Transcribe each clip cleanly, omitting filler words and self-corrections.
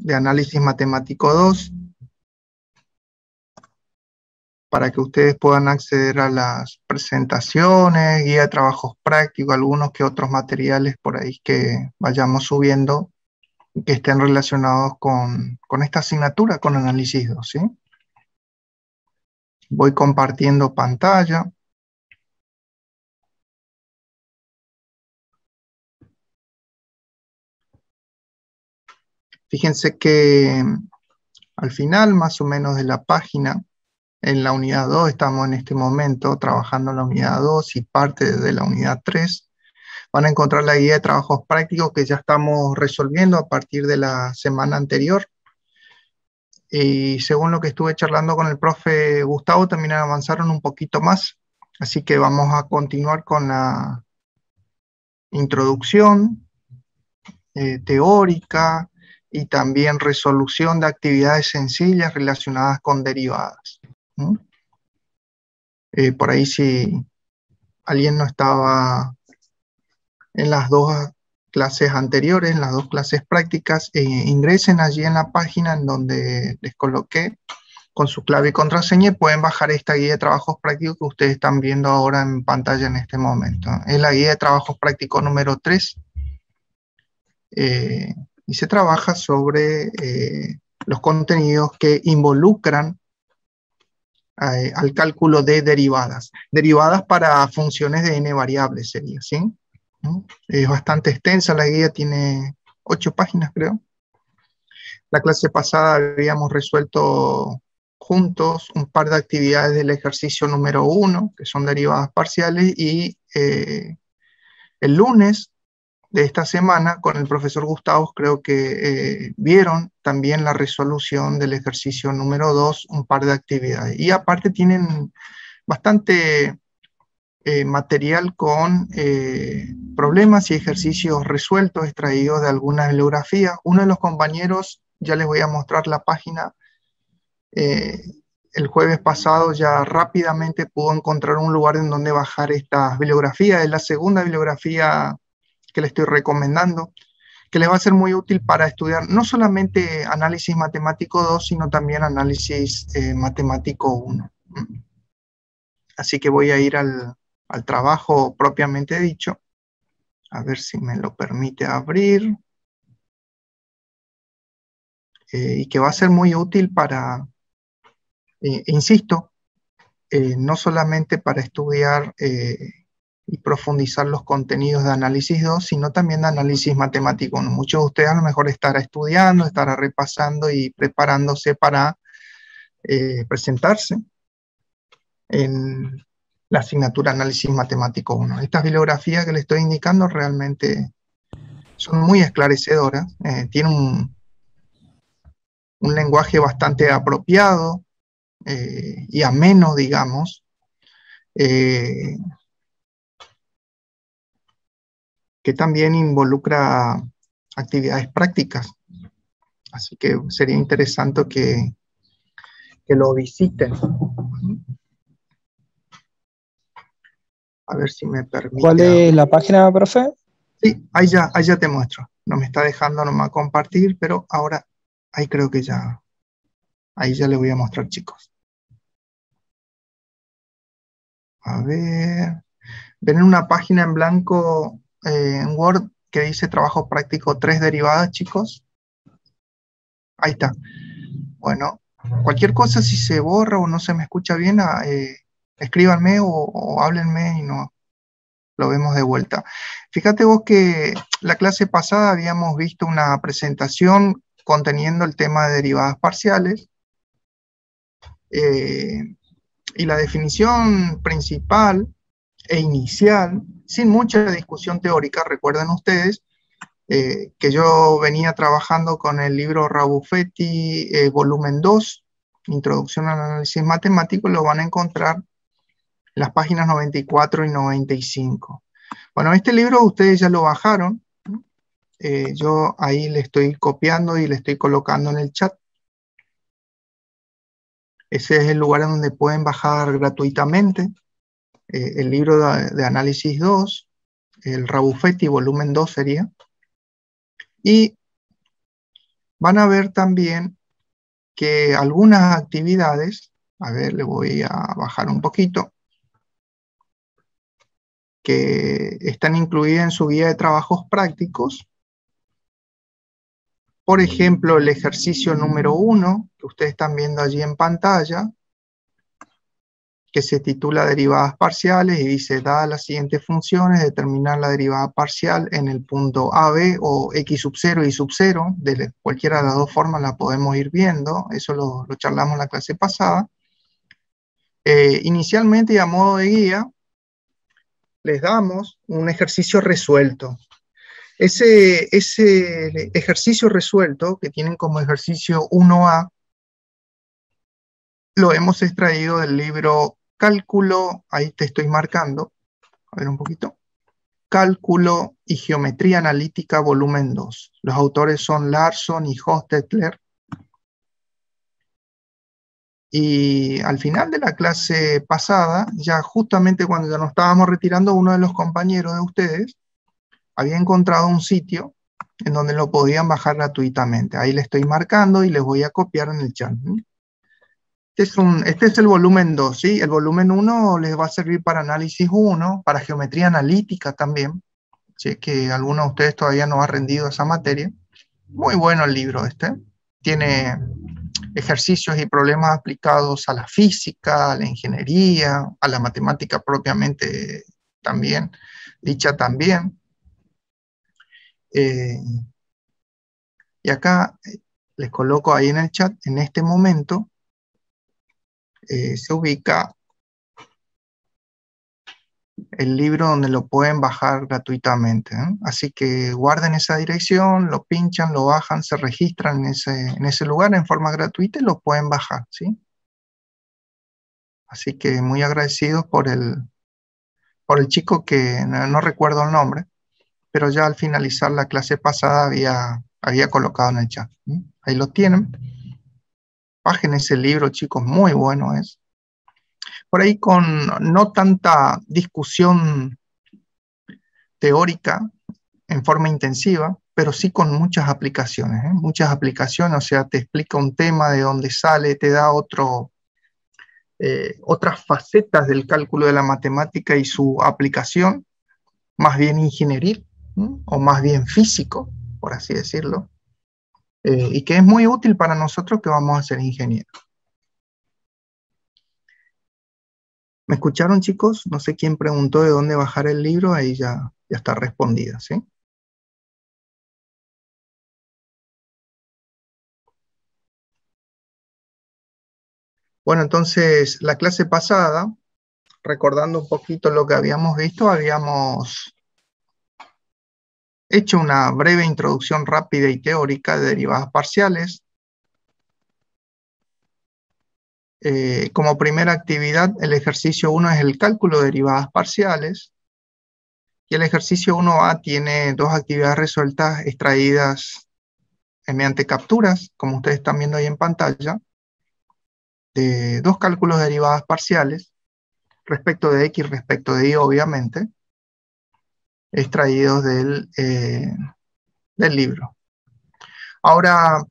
de Análisis Matemático 2, para que ustedes puedan acceder a las presentaciones, guía de trabajos prácticos, algunos que otros materiales por ahí que vayamos subiendo que estén relacionados con esta asignatura, con Análisis 2, ¿sí? Voy compartiendo pantalla. Fíjense que al final, más o menos de la página, en la unidad 2, estamos en este momento trabajando en la unidad 2 y parte de la unidad 3. Van a encontrar la guía de trabajos prácticos que ya estamos resolviendo a partir de la semana anterior. Y según lo que estuve charlando con el profe Gustavo, también avanzaron un poquito más. Así que vamos a continuar con la introducción teórica y también resolución de actividades sencillas relacionadas con derivadas. Por ahí si alguien no estaba en las dos clases anteriores, en las dos clases prácticas, ingresen allí en la página en donde les coloqué con su clave y contraseña y pueden bajar esta guía de trabajos prácticos que ustedes están viendo ahora en pantalla en este momento. Es la guía de trabajos prácticos número 3 y se trabaja sobre los contenidos que involucran al cálculo de derivadas. Derivadas para funciones de n variables sería, ¿sí? Es bastante extensa la guía, tiene 8 páginas creo. La clase pasada habíamos resuelto juntos un par de actividades del ejercicio número 1, que son derivadas parciales, y el lunes de esta semana con el profesor Gustavo creo que vieron también la resolución del ejercicio número 2, un par de actividades. Y aparte tienen bastante material con problemas y ejercicios resueltos extraídos de algunas bibliografías. Uno de los compañeros, ya les voy a mostrar la página, el jueves pasado ya rápidamente pudo encontrar un lugar en donde bajar estas bibliografías. Es la segunda bibliografía que les estoy recomendando, que les va a ser muy útil para estudiar no solamente análisis matemático 2, sino también análisis matemático 1. Así que voy a ir al trabajo propiamente dicho, a ver si me lo permite abrir, y que va a ser muy útil para, insisto, no solamente para estudiar y profundizar los contenidos de análisis 2, sino también de análisis matemático 1. Muchos de ustedes a lo mejor estarán estudiando, estarán repasando y preparándose para presentarse en la asignatura Análisis Matemático 1. Estas bibliografías que les estoy indicando realmente son muy esclarecedoras, tienen un lenguaje bastante apropiado y ameno, digamos, que también involucra actividades prácticas. Así que sería interesante que lo visiten. A ver si me permite. ¿Cuál es la página, profe? Sí, ahí ya te muestro. No me está dejando nomás compartir, pero ahora ahí creo que ya, ahí ya le voy a mostrar, chicos. A ver, ven una página en blanco en Word que dice trabajo práctico 3 derivadas, chicos. Ahí está. Bueno, cualquier cosa, si se borra o no se me escucha bien, escríbanme o háblenme y no lo vemos de vuelta. Fíjate vos que la clase pasada habíamos visto una presentación conteniendo el tema de derivadas parciales, y la definición principal e inicial, sin mucha discusión teórica, recuerden ustedes, que yo venía trabajando con el libro Rabuffetti, volumen 2, Introducción al Análisis Matemático, lo van a encontrar en las páginas 94 y 95. Bueno, este libro ustedes ya lo bajaron, yo ahí le estoy copiando y le estoy colocando en el chat. Ese es el lugar en donde pueden bajar gratuitamente el libro de Análisis 2, el Rabuffetti, volumen 2 sería. Y van a ver también que algunas actividades, a ver, le voy a bajar un poquito, que están incluidas en su guía de trabajos prácticos. Por ejemplo, el ejercicio número 1, que ustedes están viendo allí en pantalla, que se titula derivadas parciales y dice, dadas las siguientes funciones, determinar la derivada parcial en el punto A, B o X sub 0 y sub 0, de cualquiera de las dos formas la podemos ir viendo, eso lo charlamos en la clase pasada. Inicialmente y a modo de guía, les damos un ejercicio resuelto. Ese ejercicio resuelto, que tienen como ejercicio 1A, lo hemos extraído del libro Cálculo, ahí te estoy marcando, a ver un poquito, Cálculo y Geometría Analítica, volumen 2. Los autores son Larson y Hostetler. Y al final de la clase pasada, ya justamente cuando ya nos estábamos retirando, uno de los compañeros de ustedes había encontrado un sitio en donde lo podían bajar gratuitamente. Ahí le estoy marcando y les voy a copiar en el chat. Este es el volumen 2, ¿sí? El volumen 1 les va a servir para análisis 1, para geometría analítica también, si que alguno de ustedes todavía no ha rendido esa materia. Muy bueno el libro este. Tiene ejercicios y problemas aplicados a la física, a la ingeniería, a la matemática propiamente también, dicha también. Y acá les coloco ahí en el chat, en este momento, se ubica el libro donde lo pueden bajar gratuitamente, ¿eh? Así que guarden esa dirección, lo pinchan, lo bajan, se registran en ese lugar en forma gratuita y lo pueden bajar, ¿sí? Así que muy agradecidos por el chico que no recuerdo el nombre, pero ya al finalizar la clase pasada había colocado en el chat, ¿sí? Ahí lo tienen. Bajen ese libro, chicos, muy bueno es. Por ahí con no tanta discusión teórica en forma intensiva, pero sí con muchas aplicaciones, ¿eh? Muchas aplicaciones, o sea, te explica un tema de dónde sale, te da otras facetas del cálculo de la matemática y su aplicación, más bien ingenieril, ¿sí? O más bien físico, por así decirlo, y que es muy útil para nosotros que vamos a ser ingenieros. ¿Me escucharon, chicos? No sé quién preguntó de dónde bajar el libro, ahí ya está respondida, ¿sí? Bueno, entonces, la clase pasada, recordando un poquito lo que habíamos visto, habíamos hecho una breve introducción rápida y teórica de derivadas parciales. Como primera actividad, el ejercicio 1 es el cálculo de derivadas parciales. Y el ejercicio 1A tiene dos actividades resueltas extraídas mediante capturas, como ustedes están viendo ahí en pantalla, de dos cálculos de derivadas parciales, respecto de X, respecto de Y, obviamente, extraídos del libro. Ahora,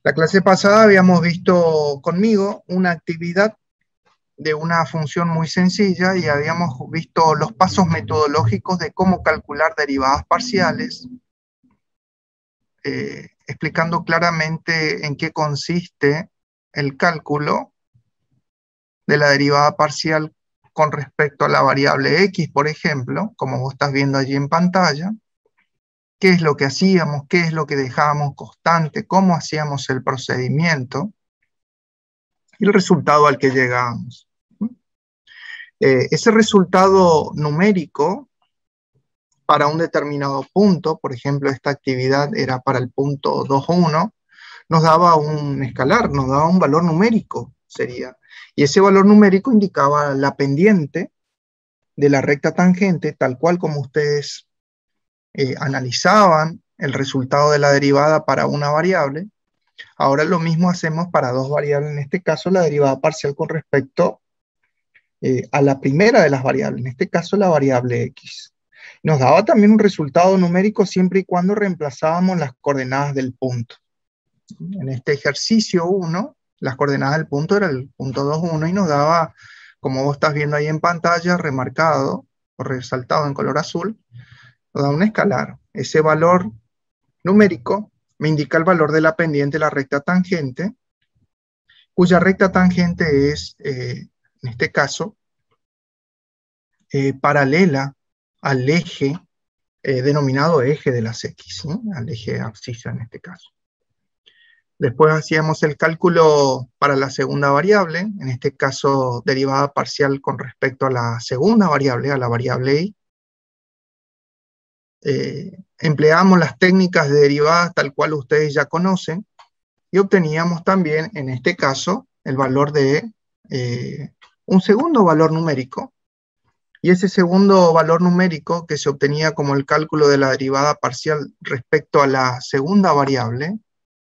la clase pasada habíamos visto conmigo una actividad de una función muy sencilla y habíamos visto los pasos metodológicos de cómo calcular derivadas parciales, explicando claramente en qué consiste el cálculo de la derivada parcial con respecto a la variable X, por ejemplo, como vos estás viendo allí en pantalla, qué es lo que hacíamos, qué es lo que dejábamos constante, cómo hacíamos el procedimiento y el resultado al que llegábamos. Ese resultado numérico para un determinado punto, por ejemplo, esta actividad era para el punto 2,1, nos daba un escalar, nos daba un valor numérico, sería. Y ese valor numérico indicaba la pendiente de la recta tangente, tal cual como ustedes analizaban el resultado de la derivada para una variable. Ahora lo mismo hacemos para dos variables, en este caso la derivada parcial con respecto a la primera de las variables, en este caso la variable X. Nos daba también un resultado numérico siempre y cuando reemplazábamos las coordenadas del punto. En este ejercicio 1, las coordenadas del punto era el punto 2, 1, y nos daba, como vos estás viendo ahí en pantalla, remarcado o resaltado en color azul, nos da un escalar. Ese valor numérico me indica el valor de la pendiente de la recta tangente, cuya recta tangente es, en este caso, paralela al eje denominado eje de las X, ¿sí? Al eje abscisa en este caso. Después hacíamos el cálculo para la segunda variable, en este caso derivada parcial con respecto a la segunda variable, a la variable y. Empleamos las técnicas de derivadas tal cual ustedes ya conocen y obteníamos también, en este caso, el valor de un segundo valor numérico. Y ese segundo valor numérico que se obtenía como el cálculo de la derivada parcial respecto a la segunda variable,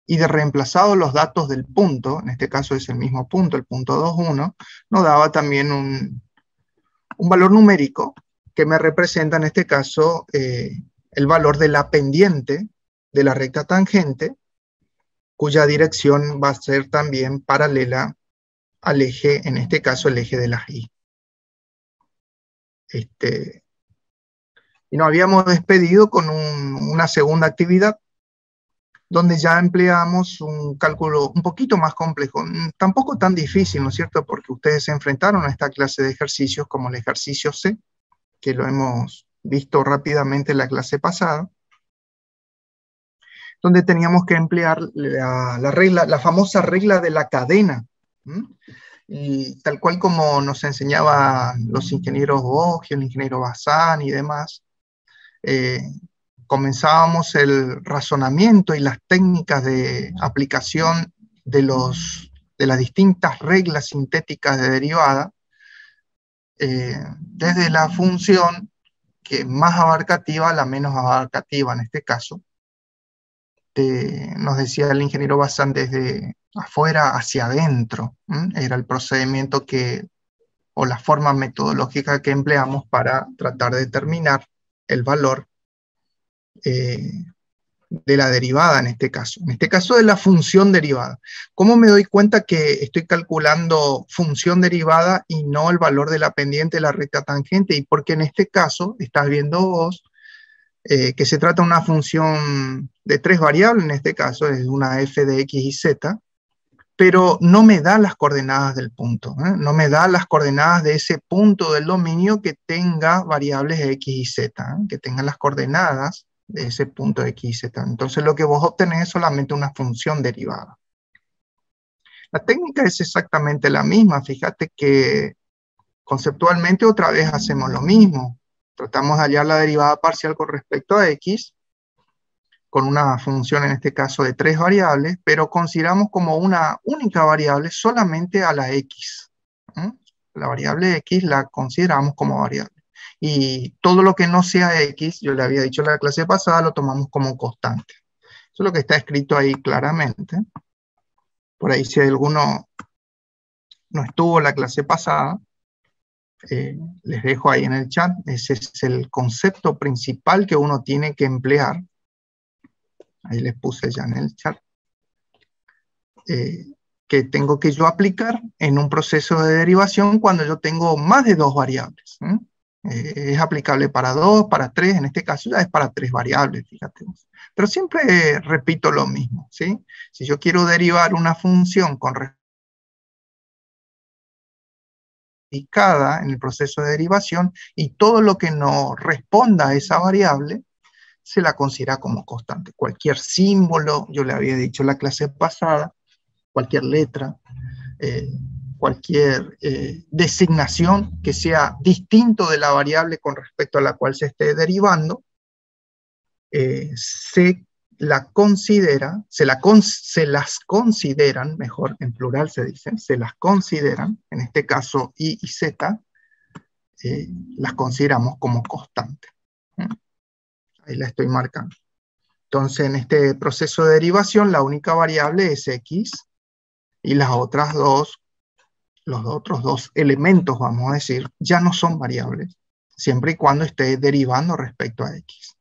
y de reemplazado los datos del punto, en este caso es el mismo punto, el punto 2, 1, nos daba también un valor numérico que me representa en este caso el valor de la pendiente de la recta tangente, cuya dirección va a ser también paralela al eje, en este caso el eje de las Y. Y nos habíamos despedido con una segunda actividad, donde ya empleamos un cálculo un poquito más complejo, tampoco tan difícil, ¿no es cierto? Porque ustedes se enfrentaron a esta clase de ejercicios como el ejercicio C, que lo hemos visto rápidamente en la clase pasada, donde teníamos que emplear la famosa regla de la cadena, ¿m? Y tal cual como nos enseñaban los ingenieros Boggio, el ingeniero Bazán y demás, comenzábamos el razonamiento y las técnicas de aplicación de las distintas reglas sintéticas de derivada, desde la función que es más abarcativa a la menos abarcativa en este caso. Nos decía el ingeniero Bazán, desde afuera hacia adentro, era el procedimiento o la forma metodológica que empleamos para tratar de determinar el valor de la derivada en este caso de la función derivada. ¿Cómo me doy cuenta que estoy calculando función derivada y no el valor de la pendiente de la recta tangente? Y porque en este caso estás viendo vos que se trata de una función de 3 variables, en este caso es una f de x y z, pero no me da las coordenadas del punto, no me da las coordenadas de ese punto del dominio que tenga variables x y z, que tenga las coordenadas de ese punto x y z. Entonces lo que vos obtenés es solamente una función derivada. La técnica es exactamente la misma, fíjate que conceptualmente otra vez hacemos lo mismo. Tratamos de hallar la derivada parcial con respecto a x, con una función en este caso de 3 variables, pero consideramos como una única variable solamente a la x. La variable x la consideramos como variable. Y todo lo que no sea x, yo le había dicho en la clase pasada, lo tomamos como constante. Eso es lo que está escrito ahí claramente. Por ahí si alguno no estuvo en la clase pasada, les dejo ahí en el chat. Ese es el concepto principal que uno tiene que emplear. Ahí les puse ya en el chat. Que tengo que yo aplicar en un proceso de derivación cuando yo tengo más de 2 variables. Es aplicable para 2, para 3, en este caso ya es para 3 variables, fíjate. Pero siempre repito lo mismo, ¿sí? Si yo quiero derivar una función con en el proceso de derivación y todo lo que no responda a esa variable se la considera como constante. Cualquier símbolo, yo le había dicho en la clase pasada, cualquier letra, cualquier designación que sea distinto de la variable con respecto a la cual se esté derivando, se las consideran, mejor en plural se dice, se las consideran, en este caso y y z, las consideramos como constante. Ahí la estoy marcando. Entonces en este proceso de derivación la única variable es x y las otras dos, los otros 2 elementos, vamos a decir, ya no son variables, siempre y cuando esté derivando respecto a x.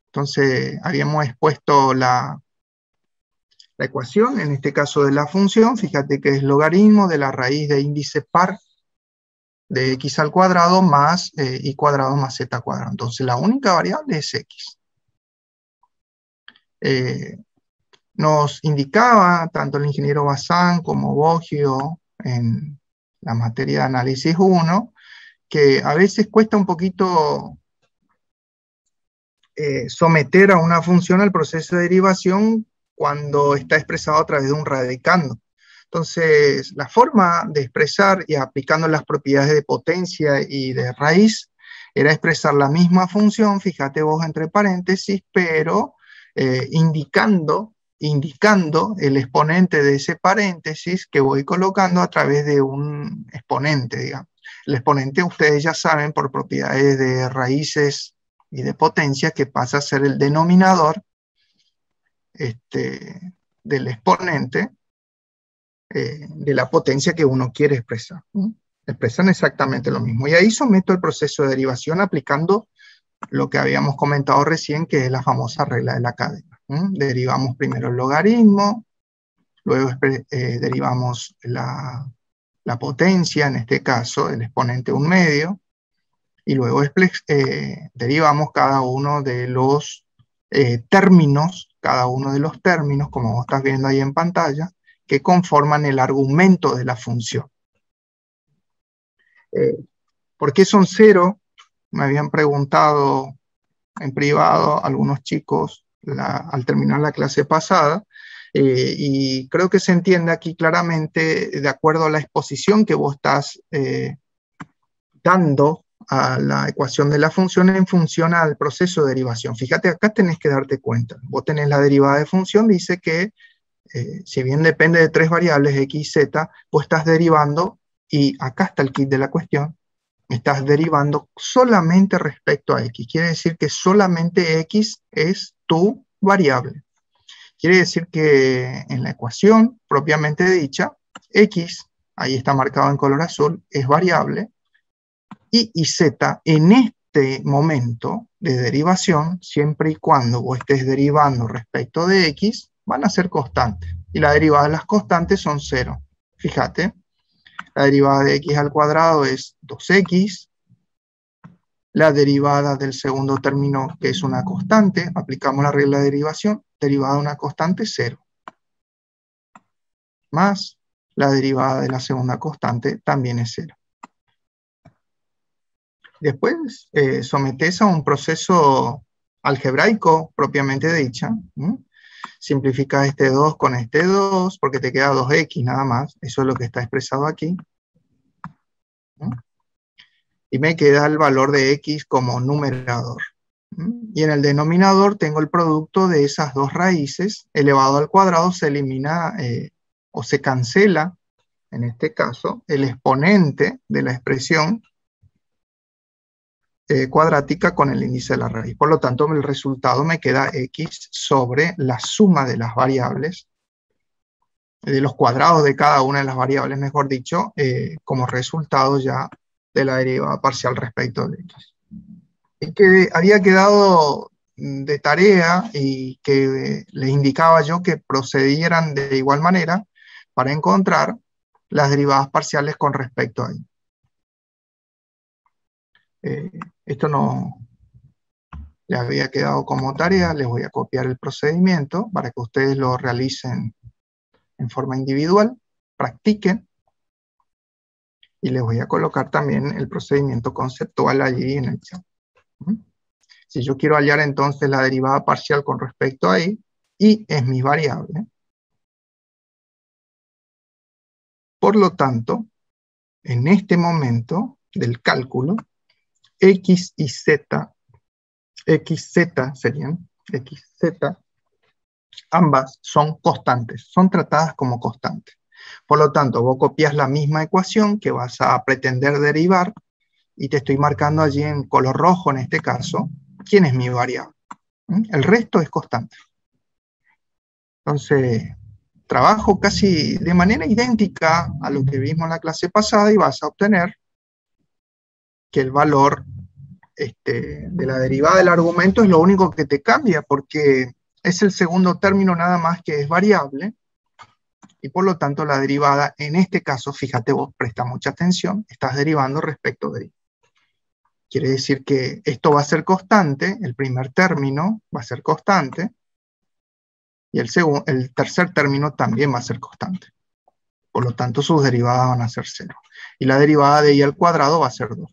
Entonces, habíamos expuesto la ecuación, en este caso de la función, fíjate que es logaritmo de la raíz de índice par de x al cuadrado más y cuadrado más z cuadrado. Entonces, la única variable es x. Nos indicaba tanto el ingeniero Bazán como Boggio en la materia de análisis 1, que a veces cuesta un poquito someter a una función al proceso de derivación cuando está expresado a través de un radicando. Entonces, la forma de expresar y aplicando las propiedades de potencia y de raíz era expresar la misma función, fíjate vos entre paréntesis, pero indicando el exponente de ese paréntesis que voy colocando a través de un exponente, digamos. El exponente, ustedes ya saben, por propiedades de raíces y de potencia, que pasa a ser el denominador del exponente de la potencia que uno quiere expresar. Expresan exactamente lo mismo. Y ahí someto el proceso de derivación aplicando lo que habíamos comentado recién, que es la famosa regla de la cadena. Derivamos primero el logaritmo, luego derivamos la potencia, en este caso el exponente 1/2, y luego derivamos cada uno de los términos, como vos estás viendo ahí en pantalla, que conforman el argumento de la función. ¿Por qué son 0? Me habían preguntado en privado algunos chicos al terminar la clase pasada, y creo que se entiende aquí claramente de acuerdo a la exposición que vos estás dando a la ecuación de la función en función al proceso de derivación. Fíjate, acá tenés que darte cuenta. Vos tenés la derivada de función, dice que si bien depende de 3 variables, x y z, vos estás derivando, y acá está el kit de la cuestión, estás derivando solamente respecto a x. Quiere decir que solamente x es tu variable. Quiere decir que en la ecuación propiamente dicha, x, ahí está marcado en color azul, es variable, y z en este momento de derivación, siempre y cuando vos estés derivando respecto de x, van a ser constantes. Y la derivada de las constantes son 0. Fíjate, la derivada de x al cuadrado es 2x. La derivada del segundo término, que es una constante, aplicamos la regla de derivación, derivada de una constante 0. Más la derivada de la segunda constante también es 0. Después sometes a un proceso algebraico propiamente dicha. Simplifica este 2 con este 2, porque te queda 2x nada más. Eso es lo que está expresado aquí. Y me queda el valor de x como numerador. Y en el denominador tengo el producto de esas dos raíces, elevado al cuadrado se elimina o se cancela, en este caso, el exponente de la expresión cuadrática con el índice de la raíz. Por lo tanto, el resultado me queda x sobre la suma de las variables, de los cuadrados de cada una de las variables, mejor dicho, como resultado ya de la derivada parcial respecto de x. Y que había quedado de tarea y que les indicaba yo que procedieran de igual manera para encontrar las derivadas parciales con respecto a y. Esto no les había quedado como tarea, les voy a copiar el procedimiento para que ustedes lo realicen en forma individual, practiquen, y les voy a colocar también el procedimiento conceptual allí en el chat. Si yo quiero hallar entonces la derivada parcial con respecto a y es mi variable. Por lo tanto, en este momento del cálculo, x y z, xz serían, xz, ambas son constantes, son tratadas como constantes. Por lo tanto, vos copias la misma ecuación que vas a pretender derivar, y te estoy marcando allí en color rojo, en este caso, quién es mi variable. El resto es constante. Entonces, trabajo casi de manera idéntica a lo que vimos en la clase pasada, y vas a obtener que el valor de la derivada del argumento es lo único que te cambia, porque es el segundo término nada más que es variable, y por lo tanto la derivada, en este caso, fíjate vos, presta mucha atención, estás derivando respecto de y. Quiere decir que esto va a ser constante, el primer término va a ser constante, y el tercer término también va a ser constante. Por lo tanto, sus derivadas van a ser 0. Y la derivada de y al cuadrado va a ser 2.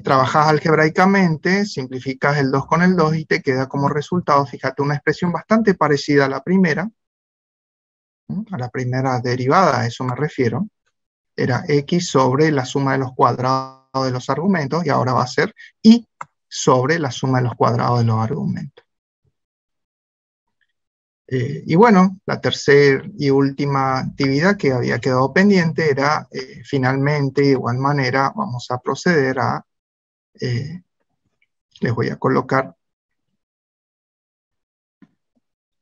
Trabajas algebraicamente, simplificas el 2 con el 2 y te queda como resultado, fíjate, una expresión bastante parecida a la primera derivada, a eso me refiero. Era x sobre la suma de los cuadrados de los argumentos, y ahora va a ser y sobre la suma de los cuadrados de los argumentos. Y bueno, la tercera y última actividad que había quedado pendiente era, finalmente, de igual manera, vamos a proceder a, les voy a colocar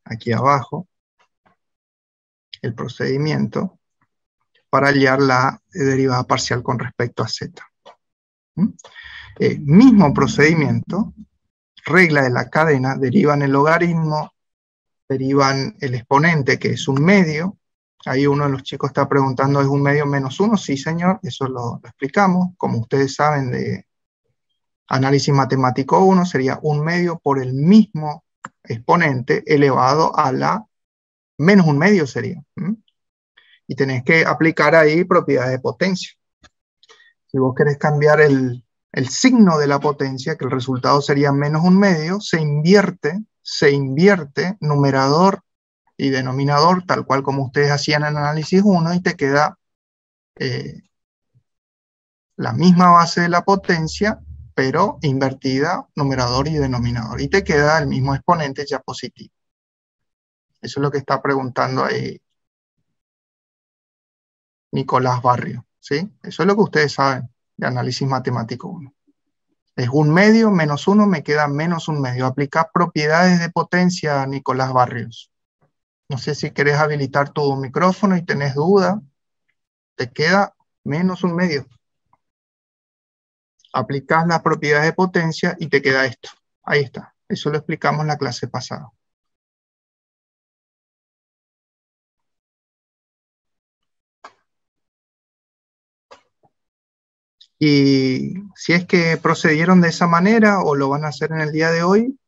aquí abajo el procedimiento para hallar la derivada parcial con respecto a z. Mismo procedimiento, regla de la cadena, derivan el logaritmo, derivan el exponente, que es un medio. Ahí uno de los chicos está preguntando, ¿es un medio menos 1? Sí, señor, eso lo explicamos. Como ustedes saben de análisis matemático 1, sería un medio por el mismo exponente elevado a la menos un medio sería. Y tenés que aplicar ahí propiedades de potencia. Si vos querés cambiar el signo de la potencia, que el resultado sería menos un medio, se invierte numerador y denominador, tal cual como ustedes hacían en análisis 1, y te queda la misma base de la potencia, pero invertida numerador y denominador, y te queda el mismo exponente ya positivo. Eso es lo que está preguntando ahí Nicolás Barrio, ¿sí? Eso es lo que ustedes saben de análisis matemático 1. Es un medio menos 1, me queda menos un medio. Aplicar propiedades de potencia, Nicolás Barrios. No sé si querés habilitar tu micrófono y tenés duda. Te queda menos un medio. Aplicás las propiedades de potencia y te queda esto. Ahí está. Eso lo explicamos en la clase pasada. Y si es que procedieron de esa manera o lo van a hacer en el día de hoy,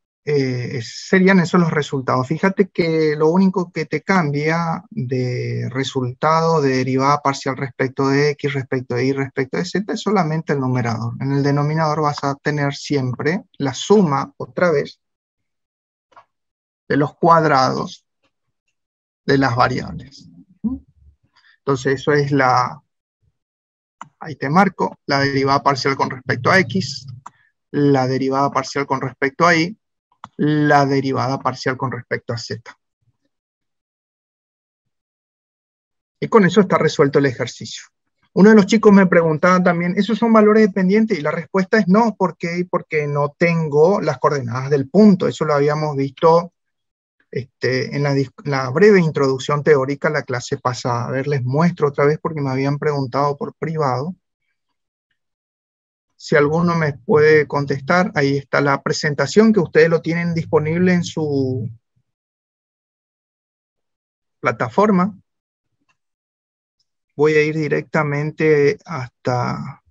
serían esos los resultados. Fíjate que lo único que te cambia de resultado de derivada parcial respecto de x, respecto de y, respecto de z, es solamente el numerador. En el denominador vas a tener siempre la suma, otra vez, de los cuadrados de las variables. Entonces eso es ahí te marco, la derivada parcial con respecto a x, la derivada parcial con respecto a y, la derivada parcial con respecto a z. Y con eso está resuelto el ejercicio. Uno de los chicos me preguntaba también, ¿esos son valores dependientes? Y la respuesta es no. ¿Por qué? Porque no tengo las coordenadas del punto. Eso lo habíamos visto en la breve introducción teórica a la clase pasada. A ver, les muestro otra vez porque me habían preguntado por privado. Si alguno me puede contestar, ahí está la presentación que ustedes lo tienen disponible en su plataforma. Voy a ir directamente hasta...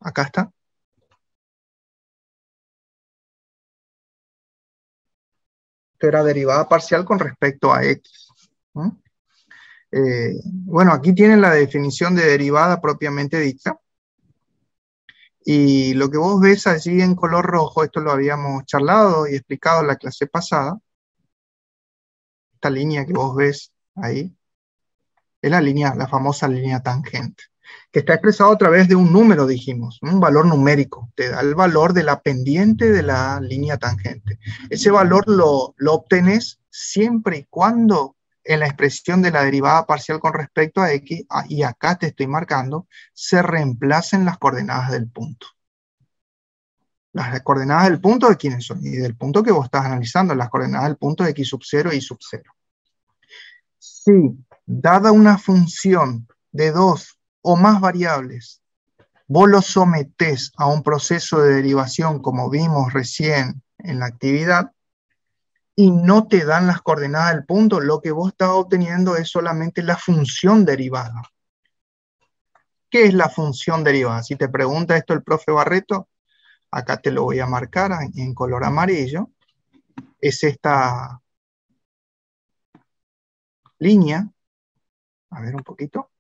Acá está. Esto era derivada parcial con respecto a x. Bueno, aquí tienen la definición de derivada propiamente dicha. Y lo que vos ves allí en color rojo, esto lo habíamos charlado y explicado en la clase pasada. Esta línea que vos ves ahí, es la famosa línea tangente, que está expresada a través de un número, dijimos, un valor numérico. Te da el valor de la pendiente de la línea tangente. Ese valor lo obtenés siempre y cuando en la expresión de la derivada parcial con respecto a x, y acá te estoy marcando, se reemplacen las coordenadas del punto. Las coordenadas del punto, ¿de quiénes son? Y del punto que vos estás analizando, las coordenadas del punto de x sub 0 y sub 0. Si, dada una función de 2 o más variables, vos los sometés a un proceso de derivación como vimos recién en la actividad y no te dan las coordenadas del punto, lo que vos estás obteniendo es solamente la función derivada. ¿Qué es la función derivada? Si te pregunta esto el profe Barreto, acá te lo voy a marcar en color amarillo, es esta línea, a ver un poquito,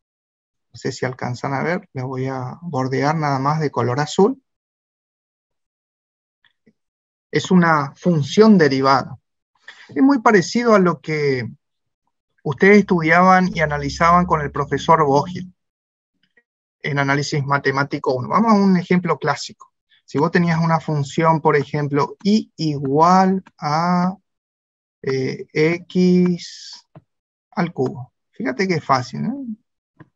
no sé si alcanzan a ver, le voy a bordear nada más de color azul. Es una función derivada. Es muy parecido a lo que ustedes estudiaban y analizaban con el profesor Vogel en análisis matemático 1. Vamos a un ejemplo clásico. Si vos tenías una función, por ejemplo, y igual a x al cubo. Fíjate que es fácil, ¿no?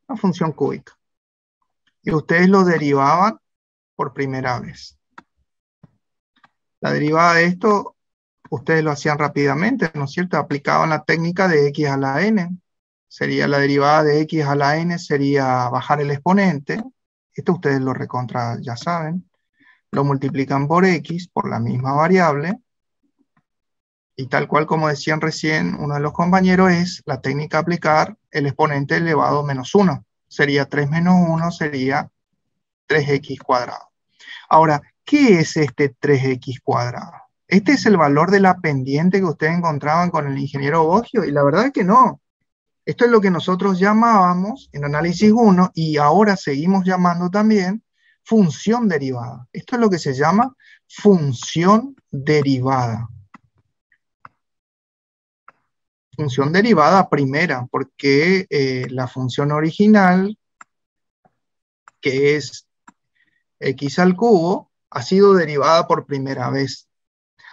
Una función cúbica. Y ustedes lo derivaban por primera vez. La derivada de esto, ustedes lo hacían rápidamente, ¿no es cierto? Aplicaban la técnica de x a la n. Sería la derivada de x a la n, sería bajar el exponente. Esto ustedes lo recontra ya saben. Lo multiplican por x, por la misma variable. Y tal cual como decían recién uno de los compañeros, es la técnica aplicar el exponente elevado a menos 1. Sería 3 menos 1, sería 3x cuadrado. Ahora, ¿qué es este 3x cuadrado? Este es el valor de la pendiente que ustedes encontraban con el ingeniero Boggio, y la verdad es que no. Esto es lo que nosotros llamábamos en análisis 1, y ahora seguimos llamando también función derivada. Esto es lo que se llama función derivada. Función derivada primera, porque la función original, que es x al cubo, ha sido derivada por primera vez.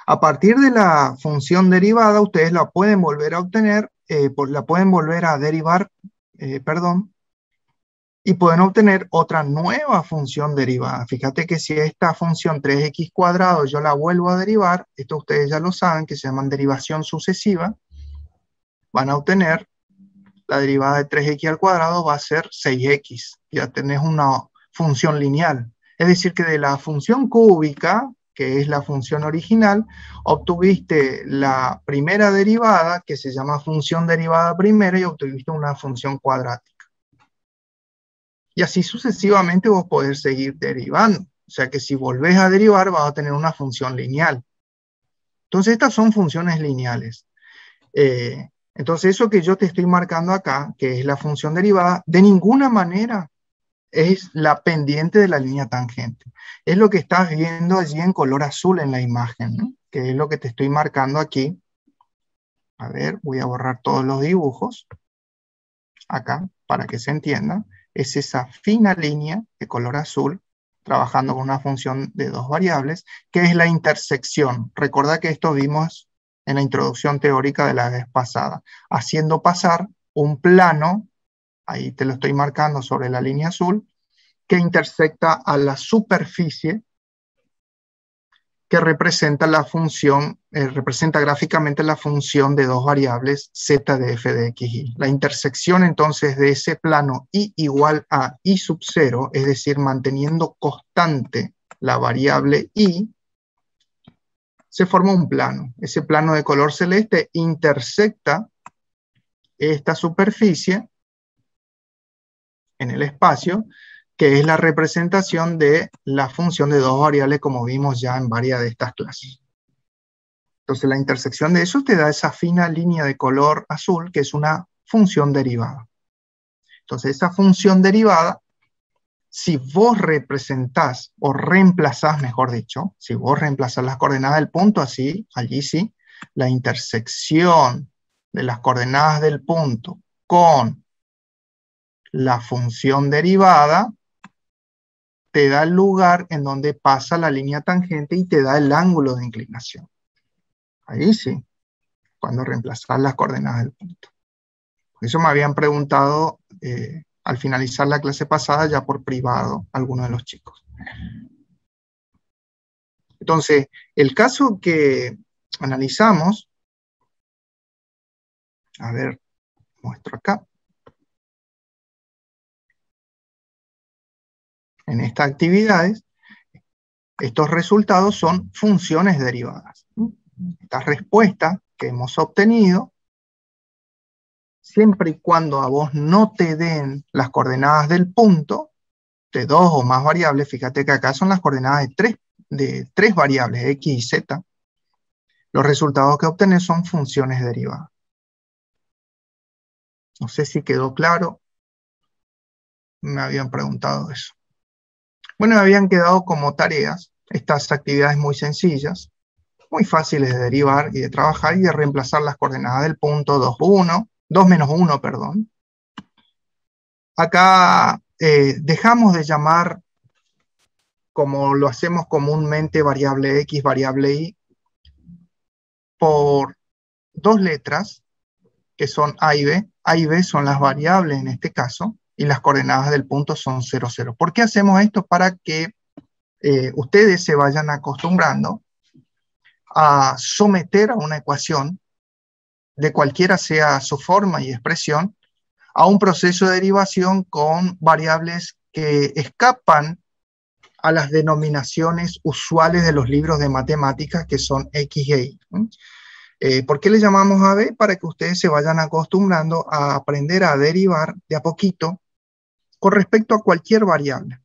A partir de la función derivada, ustedes la pueden volver a obtener, la pueden volver a derivar, y pueden obtener otra nueva función derivada. Fíjate que si esta función 3x cuadrado yo la vuelvo a derivar, esto ustedes ya lo saben, que se llaman derivación sucesiva, van a obtener la derivada de 3x al cuadrado va a ser 6x. Ya tenés una función lineal. Es decir, que de la función cúbica, que es la función original, obtuviste la primera derivada, que se llama función derivada primera, y obtuviste una función cuadrática. Y así sucesivamente vos podés seguir derivando. O sea que si volvés a derivar, vas a tener una función lineal. Entonces estas son funciones lineales. Entonces eso que yo te estoy marcando acá, que es la función derivada, de ninguna manera es la pendiente de la línea tangente. Es lo que estás viendo allí en color azul en la imagen, ¿no? Que es lo que te estoy marcando aquí. A ver, voy a borrar todos los dibujos acá para que se entienda. Es esa fina línea de color azul trabajando con una función de dos variables, que es la intersección. Recuerda que esto vimos en la introducción teórica de la vez pasada, haciendo pasar un plano, ahí te lo estoy marcando sobre la línea azul, que intersecta a la superficie que representa la función, representa gráficamente la función de dos variables z de f de x, y. La intersección entonces de ese plano y igual a y sub 0, es decir, manteniendo constante la variable y, se forma un plano. Ese plano de color celeste intersecta esta superficie en el espacio, que es la representación de la función de dos variables, como vimos ya en varias de estas clases. Entonces la intersección de eso te da esa fina línea de color azul, que es una función derivada. Entonces esa función derivada, si vos representás, o reemplazás, mejor dicho, si vos reemplazás las coordenadas del punto, así, allí sí, la intersección de las coordenadas del punto con la función derivada, te da el lugar en donde pasa la línea tangente y te da el ángulo de inclinación. Ahí sí, cuando reemplazas las coordenadas del punto. Eso me habían preguntado al finalizar la clase pasada, ya por privado, algunos de los chicos. Entonces, el caso que analizamos, a ver, muestro acá. en estas actividades, estos resultados son funciones derivadas. Esta respuesta que hemos obtenido, siempre y cuando a vos no te den las coordenadas del punto, de dos o más variables, fíjate que acá son las coordenadas de tres variables, x y z, los resultados que obtenés son funciones derivadas. No sé si quedó claro, me habían preguntado eso. Bueno, me habían quedado como tareas estas actividades muy sencillas, muy fáciles de derivar y de trabajar y de reemplazar las coordenadas del punto 2 menos 1, perdón. Acá dejamos de llamar, como lo hacemos comúnmente, variable x, variable y, por dos letras, que son a y b. A y b son las variables en este caso, y las coordenadas del punto son 0, 0. ¿Por qué hacemos esto? Para que ustedes se vayan acostumbrando a someter a una ecuación, de cualquiera sea su forma y expresión, a un proceso de derivación con variables que escapan a las denominaciones usuales de los libros de matemáticas, que son x e y. ¿Por qué le llamamos a b? Para que ustedes se vayan acostumbrando a aprender a derivar de a poquito con respecto a cualquier variable.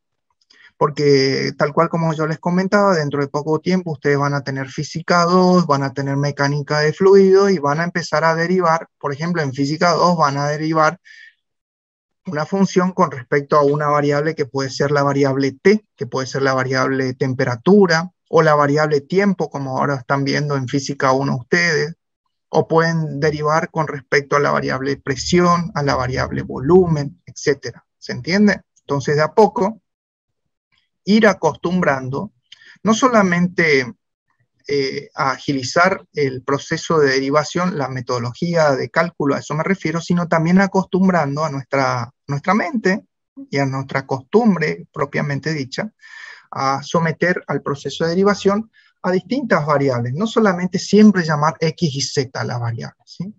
Porque tal cual como yo les comentaba, dentro de poco tiempo ustedes van a tener física 2, van a tener mecánica de fluidos y van a empezar a derivar. Por ejemplo, en física 2 van a derivar una función con respecto a una variable que puede ser la variable t, que puede ser la variable temperatura, o la variable tiempo, como ahora están viendo en física 1 ustedes, o pueden derivar con respecto a la variable presión, a la variable volumen, etc. ¿Se entiende? Entonces, de a poco, ir acostumbrando, no solamente a agilizar el proceso de derivación, la metodología de cálculo, a eso me refiero, sino también acostumbrando a nuestra mente y a nuestra costumbre propiamente dicha, a someter al proceso de derivación a distintas variables, no solamente siempre llamar x y z a las variables, ¿sí?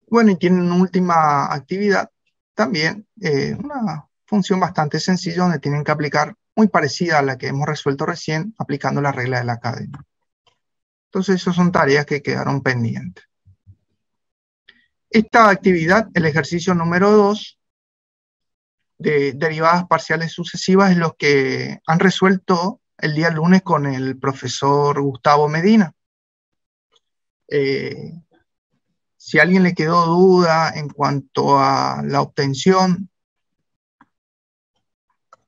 Bueno, y tienen una última actividad también, una función bastante sencilla donde tienen que aplicar, muy parecida a la que hemos resuelto recién, aplicando la regla de la cadena. Entonces, esas son tareas que quedaron pendientes. Esta actividad, el ejercicio número 2, de derivadas parciales sucesivas, es lo que han resuelto el día lunes con el profesor Gustavo Medina. Si a alguien le quedó duda en cuanto a la obtención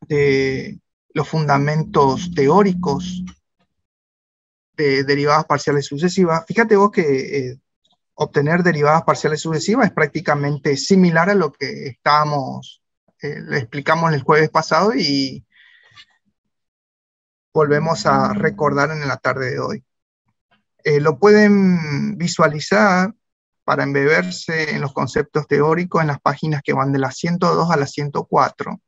de los fundamentos teóricos de derivadas parciales sucesivas, fíjate vos que obtener derivadas parciales sucesivas es prácticamente similar a lo que le explicamos el jueves pasado y volvemos a recordar en la tarde de hoy. Lo pueden visualizar para embeberse en los conceptos teóricos en las páginas que van de la 102 a la 104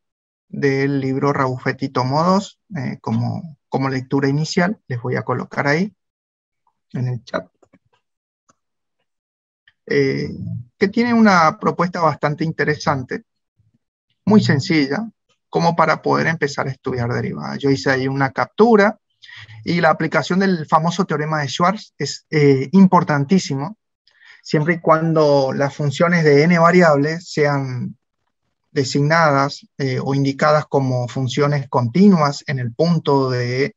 del libro Rabuffetti tomo 2, como lectura inicial. Les voy a colocar ahí en el chat. Que tiene una propuesta bastante interesante, muy sencilla, como para poder empezar a estudiar derivadas. Yo hice ahí una captura y la aplicación del famoso teorema de Schwarz es importantísimo, siempre y cuando las funciones de n variables sean designadas o indicadas como funciones continuas en el punto que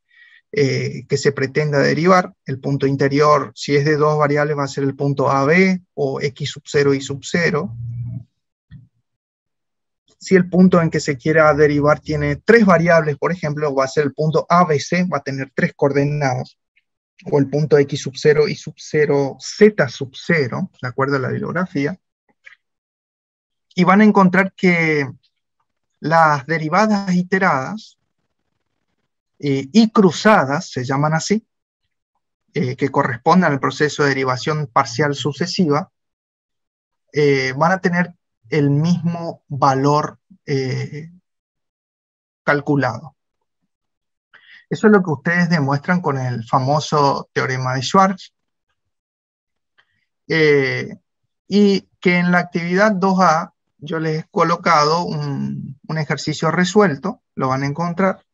se pretenda derivar. El punto interior, si es de dos variables, va a ser el punto AB o x sub 0 y sub 0. Si el punto en que se quiera derivar tiene tres variables, por ejemplo, va a ser el punto ABC, va a tener tres coordenadas, o el punto x sub 0 y sub 0, z sub 0, de acuerdo a la bibliografía. Y van a encontrar que las derivadas iteradas y cruzadas, se llaman así, que corresponden al proceso de derivación parcial sucesiva, van a tener el mismo valor calculado. Eso es lo que ustedes demuestran con el famoso teorema de Schwarz. Y que en la actividad 2A yo les he colocado un ejercicio resuelto, lo van a encontrar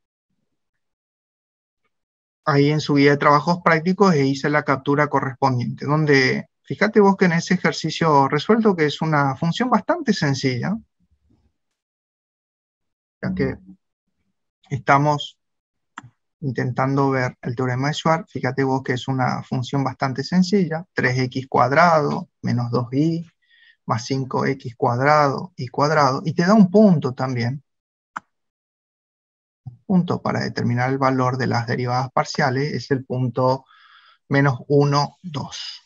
ahí en su guía de trabajos prácticos e hice la captura correspondiente, donde fíjate vos que en ese ejercicio resuelto, que es una función bastante sencilla, ya que estamos intentando ver el teorema de Schwarz, fíjate vos que es una función bastante sencilla, 3x cuadrado menos 2y más 5x cuadrado y cuadrado, y te da un punto también, punto para determinar el valor de las derivadas parciales, es el punto menos 1, 2.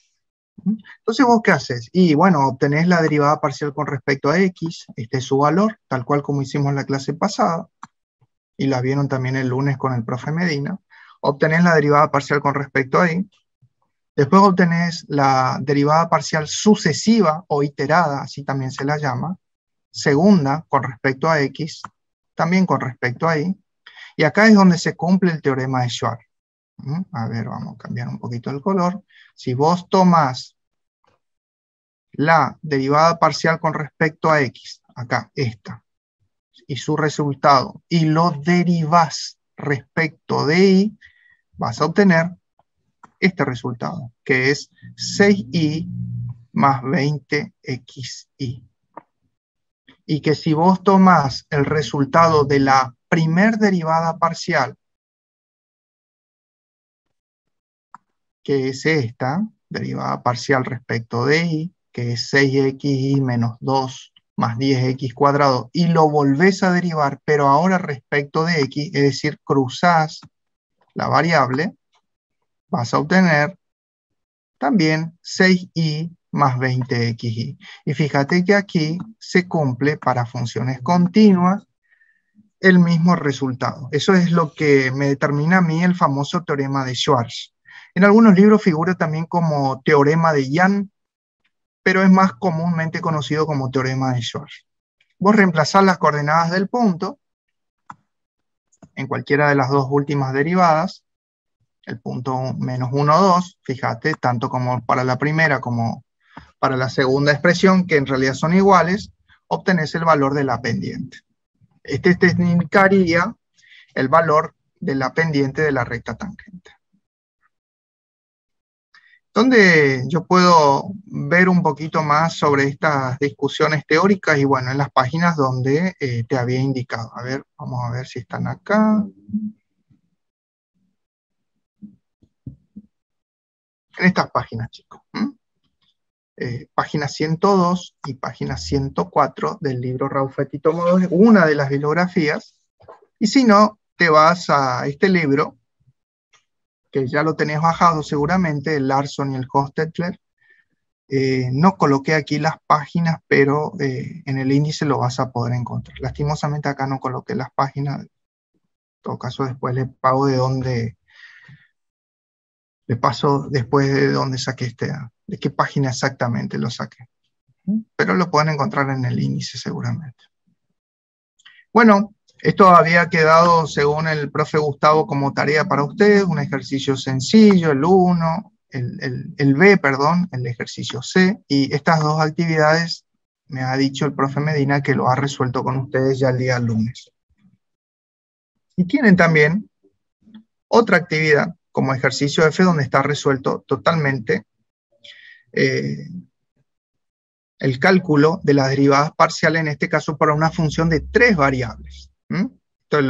Entonces, ¿vos qué haces? Y bueno, obtenés la derivada parcial con respecto a x, este es su valor, tal cual como hicimos en la clase pasada, y la vieron también el lunes con el profe Medina. Obtenés la derivada parcial con respecto a y, después obtenés la derivada parcial sucesiva o iterada, así también se la llama, segunda con respecto a x, también con respecto a y, y acá es donde se cumple el teorema de Schwarz. A ver, vamos a cambiar un poquito el color. Si vos tomás la derivada parcial con respecto a x, acá, esta, y su resultado, y lo derivás respecto de y, vas a obtener este resultado, que es 6y más 20xy. Y que si vos tomás el resultado de la primer derivada parcial, que es esta, derivada parcial respecto de y, que es 6xy menos 2 más 10x cuadrado, y lo volvés a derivar, pero ahora respecto de x, es decir, cruzás la variable, vas a obtener también 6y más 20xy. Y fíjate que aquí se cumple para funciones continuas el mismo resultado. Eso es lo que me determina a mí el famoso teorema de Schwarz. En algunos libros figura también como teorema de Young, pero es más comúnmente conocido como teorema de Schwarz. Vos reemplazás las coordenadas del punto en cualquiera de las dos últimas derivadas, el punto menos 1, 2, fíjate, tanto como para la primera como para la segunda expresión, que en realidad son iguales, obtenés el valor de la pendiente. Este te indicaría el valor de la pendiente de la recta tangente. Donde yo puedo ver un poquito más sobre estas discusiones teóricas, y bueno, en las páginas donde te había indicado. A ver, vamos a ver si están acá. En estas páginas, chicos. Página 102 y página 104 del libro Raufetti Tomo 2, una de las bibliografías. Y si no, te vas a este libro, que ya lo tenés bajado seguramente, el Larson y el Hostetler. No coloqué aquí las páginas, pero en el índice lo vas a poder encontrar. Lastimosamente acá no coloqué las páginas. En todo caso, después le pago de dónde, le paso después de dónde saqué de qué página exactamente lo saqué. Pero lo pueden encontrar en el índice seguramente. Bueno, esto había quedado, según el profe Gustavo, como tarea para ustedes, un ejercicio sencillo, el 1, el B, perdón, el ejercicio C, y estas dos actividades me ha dicho el profe Medina que lo ha resuelto con ustedes ya el día lunes. Y tienen también otra actividad como ejercicio F donde está resuelto totalmente el cálculo de las derivadas parciales, en este caso para una función de 3 variables. Esto es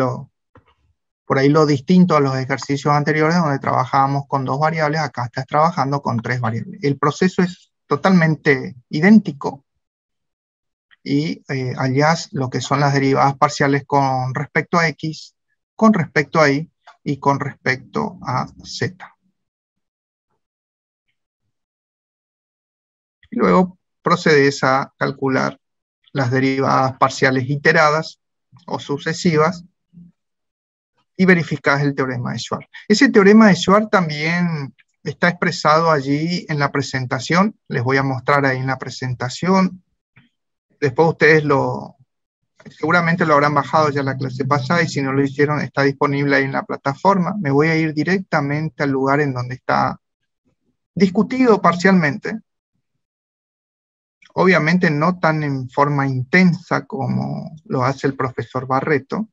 por ahí lo distinto a los ejercicios anteriores donde trabajábamos con 2 variables, acá estás trabajando con 3 variables. El proceso es totalmente idéntico y hallás lo que son las derivadas parciales con respecto a x, con respecto a y y con respecto a z. Y luego procedes a calcular las derivadas parciales iteradas o sucesivas y verificás el teorema de Schwarz. Ese teorema de Schwarz también está expresado allí en la presentación. Les voy a mostrar ahí en la presentación. Después ustedes seguramente lo habrán bajado ya la clase pasada, y si no lo hicieron está disponible ahí en la plataforma. Me voy a ir directamente al lugar en donde está discutido parcialmente, obviamente no tan en forma intensa como lo hace el profesor Barreto,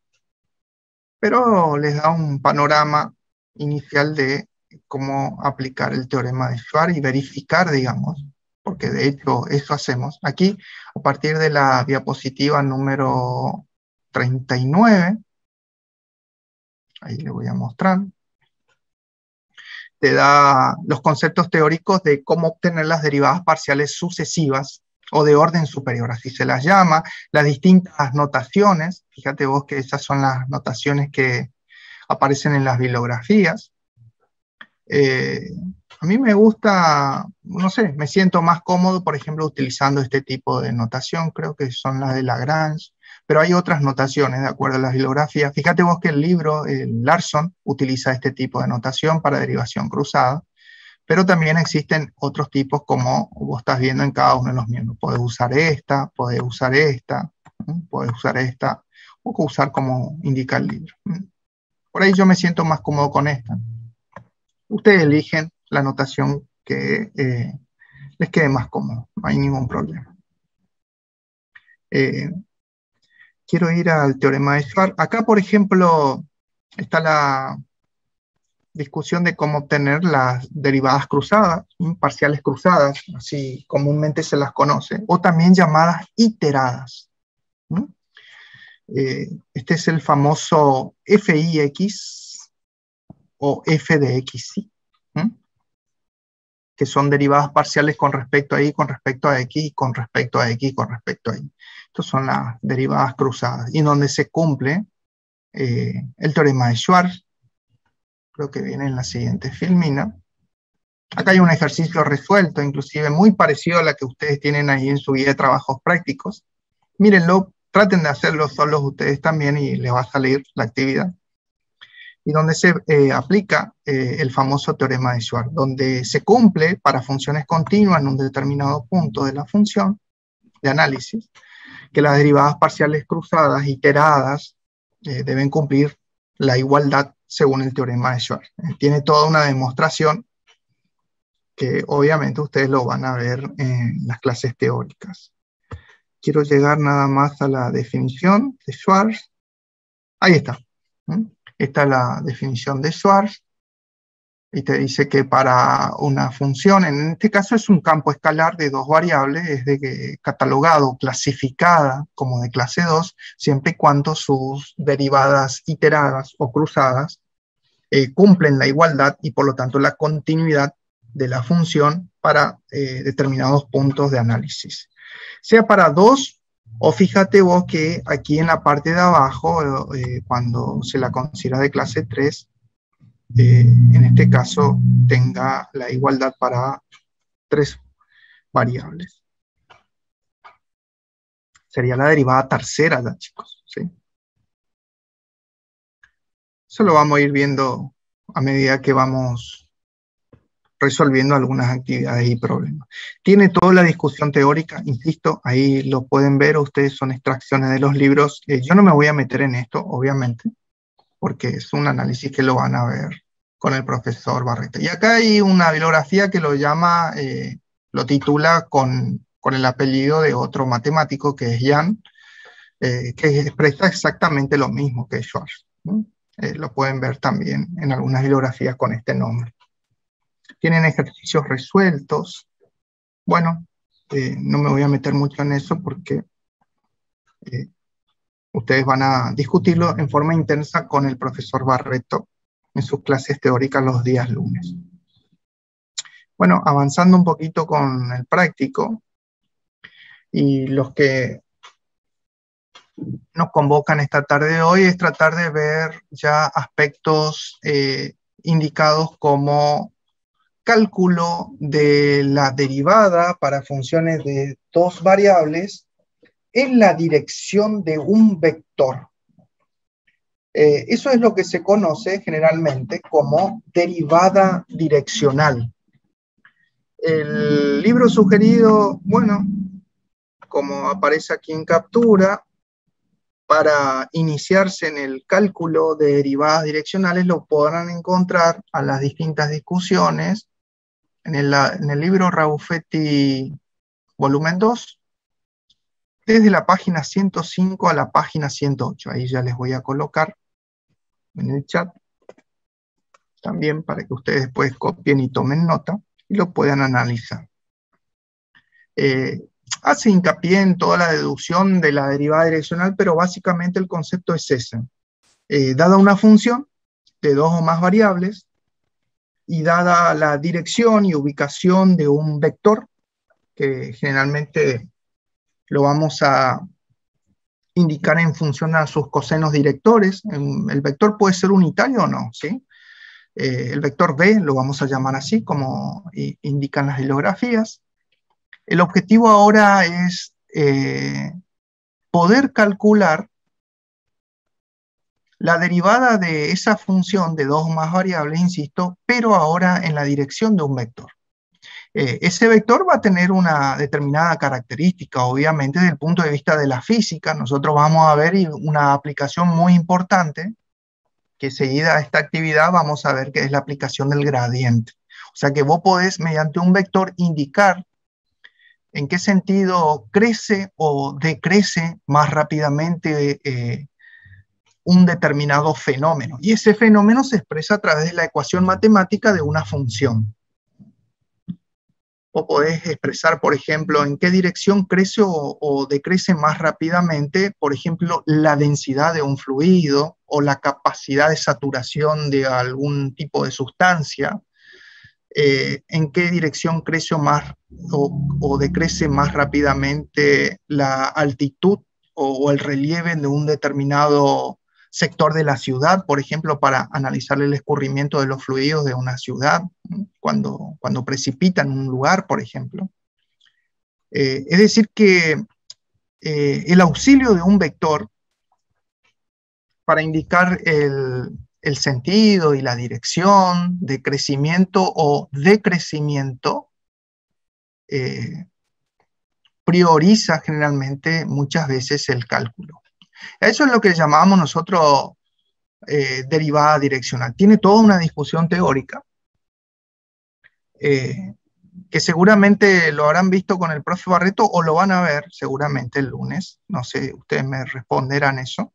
pero les da un panorama inicial de cómo aplicar el teorema de Schwarz y verificar, digamos, porque de hecho eso hacemos. Aquí, a partir de la diapositiva número 39, ahí le voy a mostrar, te da los conceptos teóricos de cómo obtener las derivadas parciales sucesivas o de orden superior, así se las llama, las distintas notaciones, fíjate vos que esas son las notaciones que aparecen en las bibliografías. A mí me gusta, no sé, me siento más cómodo, por ejemplo, utilizando este tipo de notación, creo que son las de Lagrange, pero hay otras notaciones de acuerdo a las bibliografías. Fíjate vos que el libro, el Larson, utiliza este tipo de notación para derivación cruzada, pero también existen otros tipos como vos estás viendo en cada uno de los miembros. Podés usar esta, podés usar esta, podés usar esta, o usar como indica el libro. Por ahí yo me siento más cómodo con esta. Ustedes eligen la notación que les quede más cómodo, no hay ningún problema. Quiero ir al teorema de Schwarz. Acá, por ejemplo, está la discusión de cómo obtener las derivadas cruzadas, parciales cruzadas, así comúnmente se las conoce, o también llamadas iteradas. Este es el famoso FIX o f de x, que son derivadas parciales con respecto a y, con respecto a x, y con respecto a x, y con respecto a y. Estas son las derivadas cruzadas, y donde se cumple el teorema de Schwarz. Creo que viene en la siguiente filmina. Acá hay un ejercicio resuelto, inclusive muy parecido a la que ustedes tienen ahí en su guía de trabajos prácticos. Mírenlo, traten de hacerlo solos ustedes también y les va a salir la actividad. Y donde se aplica el famoso teorema de Schwarz, donde se cumple para funciones continuas en un determinado punto de la función de análisis, que las derivadas parciales cruzadas, iteradas, deben cumplir la igualdad según el teorema de Schwarz. Tiene toda una demostración que obviamente ustedes lo van a ver en las clases teóricas. Quiero llegar nada más a la definición de Schwarz. Ahí está. Esta es la definición de Schwarz. Y te dice que para una función, en este caso es un campo escalar de dos variables, es de catalogado, clasificada como de clase 2, siempre y cuando sus derivadas iteradas o cruzadas cumplen la igualdad y por lo tanto la continuidad de la función para determinados puntos de análisis. Sea para 2, o fíjate vos que aquí en la parte de abajo, cuando se la considera de clase 3, en este caso tenga la igualdad para 3 variables. Sería la derivada tercera, ¿verdad, chicos? ¿Sí? Eso lo vamos a ir viendo a medida que vamos resolviendo algunas actividades y problemas. Tiene toda la discusión teórica, insisto, ahí lo pueden ver, ustedes son extracciones de los libros. Yo no me voy a meter en esto, obviamente, porque es un análisis que lo van a ver con el profesor Barreto. Y acá hay una bibliografía que lo llama, lo titula con el apellido de otro matemático que es Jan, que expresa exactamente lo mismo que Schwarz, ¿no? Lo pueden ver también en algunas bibliografías con este nombre. Tienen ejercicios resueltos. Bueno, no me voy a meter mucho en eso porque ustedes van a discutirlo en forma intensa con el profesor Barreto en sus clases teóricas los días lunes. Bueno, avanzando un poquito con el práctico, y los que nos convocan esta tarde de hoy es tratar de ver ya aspectos indicados como cálculo de la derivada para funciones de dos variables en la dirección de un vector. Eso es lo que se conoce generalmente como derivada direccional. El libro sugerido, bueno, como aparece aquí en captura, para iniciarse en el cálculo de derivadas direccionales lo podrán encontrar a las distintas discusiones en el libro Raufetti, volumen 2, desde la página 105 a la página 108. Ahí ya les voy a colocar en el chat también para que ustedes después copien y tomen nota y lo puedan analizar. Hace hincapié en toda la deducción de la derivada direccional, pero básicamente el concepto es ese. Dada una función de dos o más variables y dada la dirección y ubicación de un vector, que generalmente lo vamos a indicar en función a sus cosenos directores. El vector puede ser unitario o no, ¿sí? El vector B lo vamos a llamar así, como indican las hilografías. El objetivo ahora es poder calcular la derivada de esa función de dos o más variables, insisto, pero ahora en la dirección de un vector. Ese vector va a tener una determinada característica, obviamente, desde el punto de vista de la física. Nosotros vamos a ver una aplicación muy importante, que seguida a esta actividad vamos a ver que es la aplicación del gradiente. O sea que vos podés, mediante un vector, indicar en qué sentido crece o decrece más rápidamente un determinado fenómeno. Y ese fenómeno se expresa a través de la ecuación matemática de una función. O podés expresar, por ejemplo, en qué dirección crece o decrece más rápidamente, por ejemplo, la densidad de un fluido o la capacidad de saturación de algún tipo de sustancia, en qué dirección crece o decrece más rápidamente la altitud o el relieve de un determinado sector de la ciudad, por ejemplo, para analizar el escurrimiento de los fluidos de una ciudad, cuando precipitan un lugar, por ejemplo. Es decir que el auxilio de un vector para indicar el sentido y la dirección de crecimiento o decrecimiento prioriza generalmente muchas veces el cálculo. Eso es lo que llamamos nosotros derivada direccional. Tiene toda una discusión teórica que seguramente lo habrán visto con el profe Barreto o lo van a ver seguramente el lunes. No sé, ustedes me responderán eso.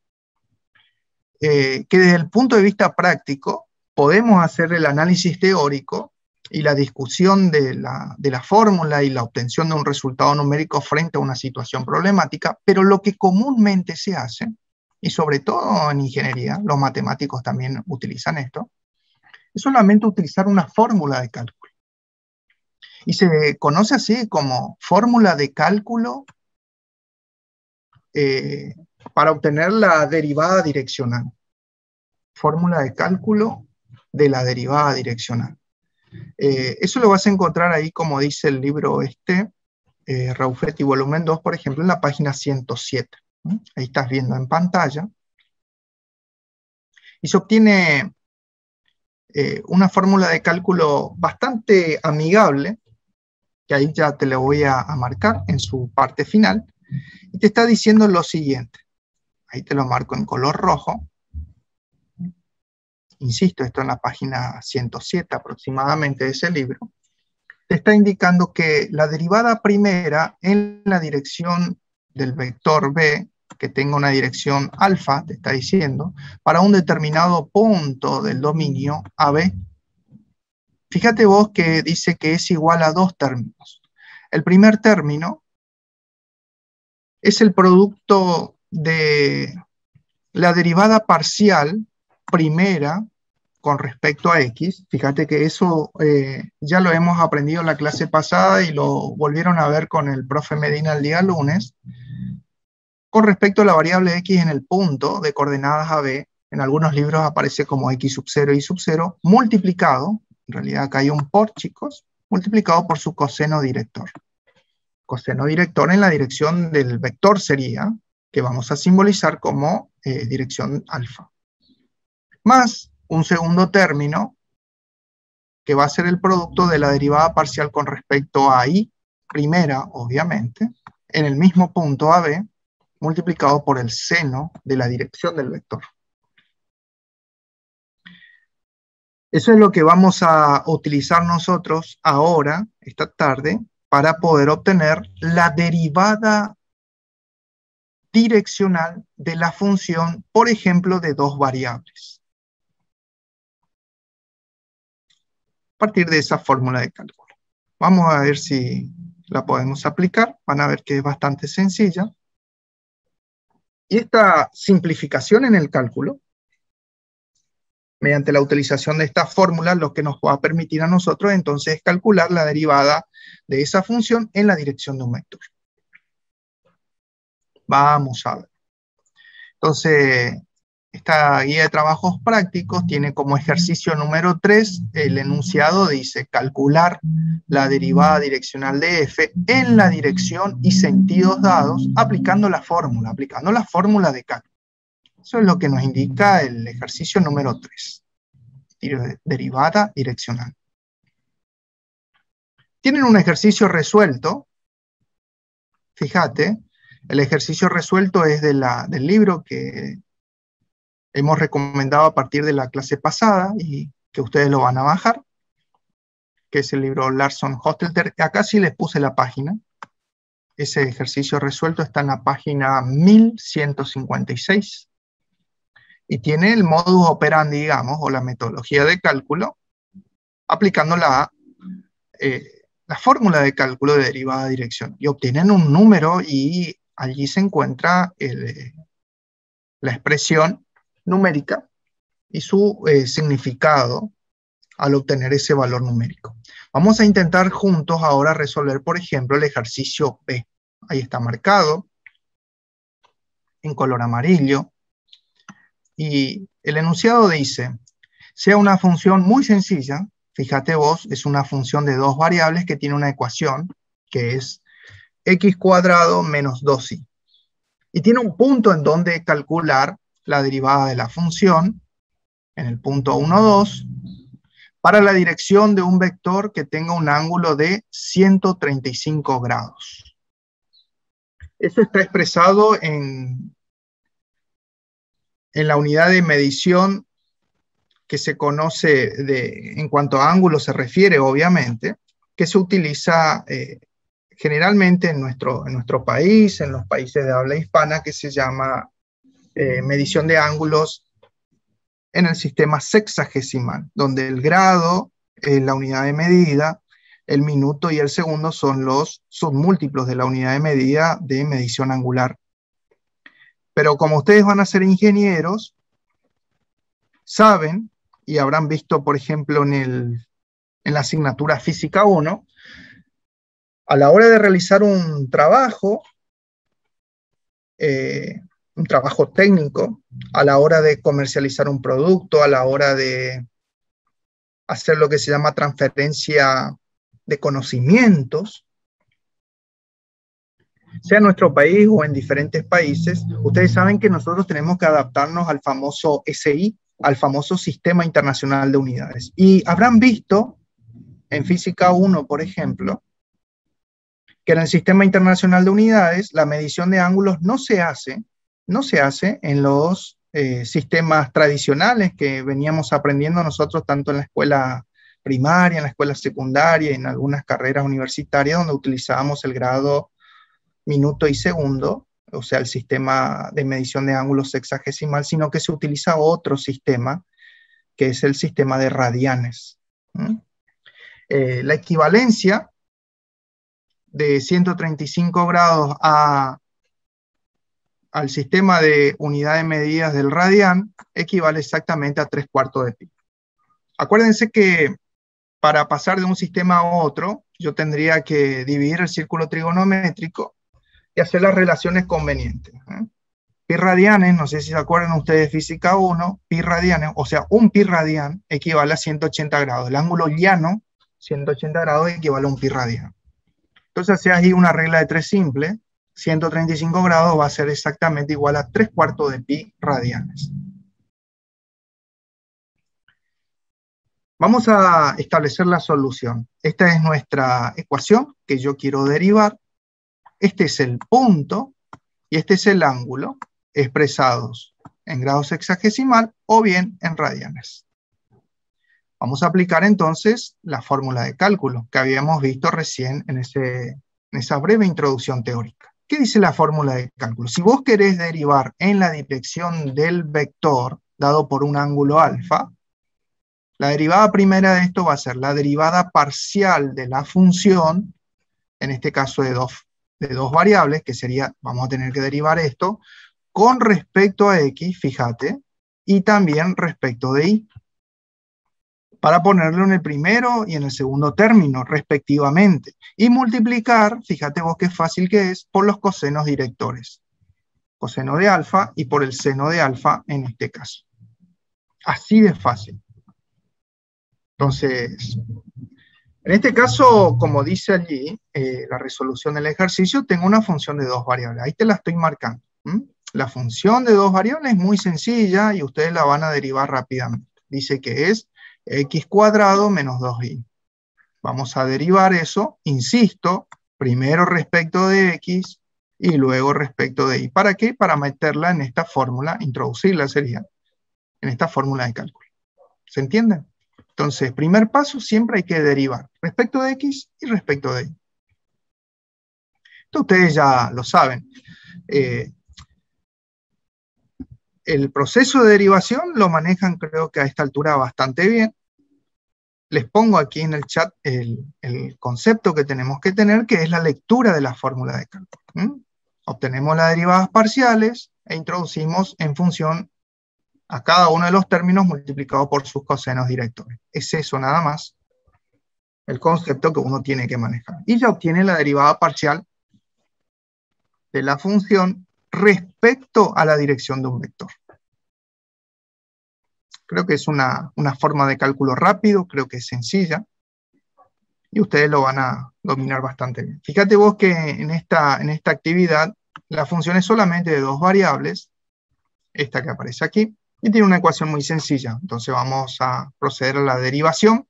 Que desde el punto de vista práctico podemos hacer el análisis teórico y la discusión de la fórmula y la obtención de un resultado numérico frente a una situación problemática, pero lo que comúnmente se hace, y sobre todo en ingeniería, los matemáticos también utilizan esto, es solamente utilizar una fórmula de cálculo. Y se conoce así como fórmula de cálculo para obtener la derivada direccional. Fórmula de cálculo de la derivada direccional. Eso lo vas a encontrar ahí, como dice el libro Raufetti volumen 2, por ejemplo, en la página 107. Ahí estás viendo en pantalla. Y se obtiene una fórmula de cálculo bastante amigable, que ahí ya te lo voy a marcar en su parte final, y te está diciendo lo siguiente. Ahí te lo marco en color rojo. Insisto, esto en la página 107 aproximadamente de ese libro. Te está indicando que la derivada primera en la dirección del vector B, que tenga una dirección alfa, te está diciendo, para un determinado punto del dominio AB. Fíjate vos que dice que es igual a dos términos. El primer término es el producto de la derivada parcial primera con respecto a X. Fíjate que eso ya lo hemos aprendido en la clase pasada y lo volvieron a ver con el profe Medina el día lunes. Con respecto a la variable X en el punto de coordenadas AB, en algunos libros aparece como X sub 0 y sub 0, multiplicado, en realidad acá hay un por, chicos, multiplicado por su coseno director. Coseno director en la dirección del vector sería, que vamos a simbolizar como dirección alfa. Más un segundo término, que va a ser el producto de la derivada parcial con respecto a Y, primera, obviamente, en el mismo punto AB, multiplicado por el seno de la dirección del vector. Eso es lo que vamos a utilizar nosotros ahora, esta tarde, para poder obtener la derivada direccional de la función, por ejemplo, de dos variables. A partir de esa fórmula de cálculo. Vamos a ver si la podemos aplicar. Van a ver que es bastante sencilla. Y esta simplificación en el cálculo, mediante la utilización de esta fórmula, lo que nos va a permitir a nosotros entonces es calcular la derivada de esa función en la dirección de un vector. Vamos a ver. Entonces, esta guía de trabajos prácticos tiene como ejercicio número 3, el enunciado dice calcular la derivada direccional de f en la dirección y sentidos dados aplicando la fórmula de cálculo. Eso es lo que nos indica el ejercicio número 3, derivada direccional. Tienen un ejercicio resuelto, fíjate, el ejercicio resuelto es del libro que hemos recomendado a partir de la clase pasada y que ustedes lo van a bajar, que es el libro Larsson-Hostelter. Acá sí les puse la página. Ese ejercicio resuelto está en la página 1156. Y tiene el modus operandi, digamos, o la metodología de cálculo, aplicando la fórmula de cálculo de derivada dirección. Y obtienen un número y allí se encuentra la expresión numérica y su significado al obtener ese valor numérico. Vamos a intentar juntos ahora resolver, por ejemplo, el ejercicio B. Ahí está marcado en color amarillo. Y el enunciado dice, sea una función muy sencilla, fíjate vos, es una función de dos variables que tiene una ecuación, que es x² menos 2y. Y tiene un punto en donde calcular la derivada de la función, en el punto 1, 2, para la dirección de un vector que tenga un ángulo de 135 grados. Eso está expresado en la unidad de medición que se conoce en cuanto a ángulo se refiere, obviamente, que se utiliza generalmente en nuestro país, en los países de habla hispana, que se llama medición de ángulos en el sistema sexagesimal, donde el grado es la unidad de medida, el minuto y el segundo son los submúltiplos de la unidad de medida de medición angular. Pero como ustedes van a ser ingenieros, saben, y habrán visto, por ejemplo, en la asignatura Física 1, a la hora de realizar un trabajo técnico, a la hora de comercializar un producto, a la hora de hacer lo que se llama transferencia de conocimientos, sea en nuestro país o en diferentes países, ustedes saben que nosotros tenemos que adaptarnos al famoso SI, al famoso Sistema Internacional de Unidades. Y habrán visto en Física 1, por ejemplo, que en el Sistema Internacional de Unidades la medición de ángulos no se hace en los sistemas tradicionales que veníamos aprendiendo nosotros tanto en la escuela primaria, en la escuela secundaria y en algunas carreras universitarias donde utilizábamos el grado, minuto y segundo, o sea, el sistema de medición de ángulos sexagesimal, sino que se utiliza otro sistema, que es el sistema de radianes. La equivalencia de 135 grados al sistema de unidad de medidas del radián equivale exactamente a 3/4 de pi. Acuérdense que para pasar de un sistema a otro, yo tendría que dividir el círculo trigonométrico y hacer las relaciones convenientes. Pi radianes, no sé si se acuerdan ustedes de Física 1, pi radianes, o sea, un pi radián equivale a 180 grados. El ángulo llano, 180 grados, equivale a un pi radián. Entonces, hace ahí una regla de 3 simple, 135 grados va a ser exactamente igual a 3/4 de pi radianes. Vamos a establecer la solución. Esta es nuestra ecuación que yo quiero derivar. Este es el punto y este es el ángulo expresados en grado sexagesimal o bien en radianes. Vamos a aplicar entonces la fórmula de cálculo que habíamos visto recién en esa breve introducción teórica. ¿Qué dice la fórmula de cálculo? Si vos querés derivar en la dirección del vector dado por un ángulo alfa, la derivada primera de esto va a ser la derivada parcial de la función, en este caso de dos variables, que sería, vamos a tener que derivar esto, con respecto a x, fíjate, y también respecto de y, para ponerlo en el primero y en el segundo término, respectivamente, y multiplicar, fíjate vos qué fácil que es, por los cosenos directores, coseno de alfa y por el seno de alfa en este caso. Así de fácil. Entonces, en este caso, como dice allí, la resolución del ejercicio, tengo una función de dos variables. Ahí te la estoy marcando. La función de dos variables es muy sencilla y ustedes la van a derivar rápidamente. Dice que es x cuadrado menos 2y. Vamos a derivar eso, insisto, primero respecto de x y luego respecto de y. ¿Para qué? Para meterla en esta fórmula, introducirla sería, en esta fórmula de cálculo. ¿Se entiende? Entonces, primer paso, siempre hay que derivar respecto de x y respecto de y. Esto ustedes ya lo saben. El proceso de derivación lo manejan, creo que a esta altura, bastante bien. Les pongo aquí en el chat el concepto que tenemos que tener, que es la lectura de la fórmula de cálculo. Obtenemos las derivadas parciales e introducimos en función a cada uno de los términos multiplicado por sus cosenos directores. Es eso nada más, el concepto que uno tiene que manejar. Y ya obtiene la derivada parcial de la función respecto a la dirección de un vector. Creo que es una forma de cálculo rápido, creo que es sencilla, y ustedes lo van a dominar bastante bien. Fíjate vos que en esta actividad la función es solamente de dos variables, esta que aparece aquí, y tiene una ecuación muy sencilla. Entonces vamos a proceder a la derivación.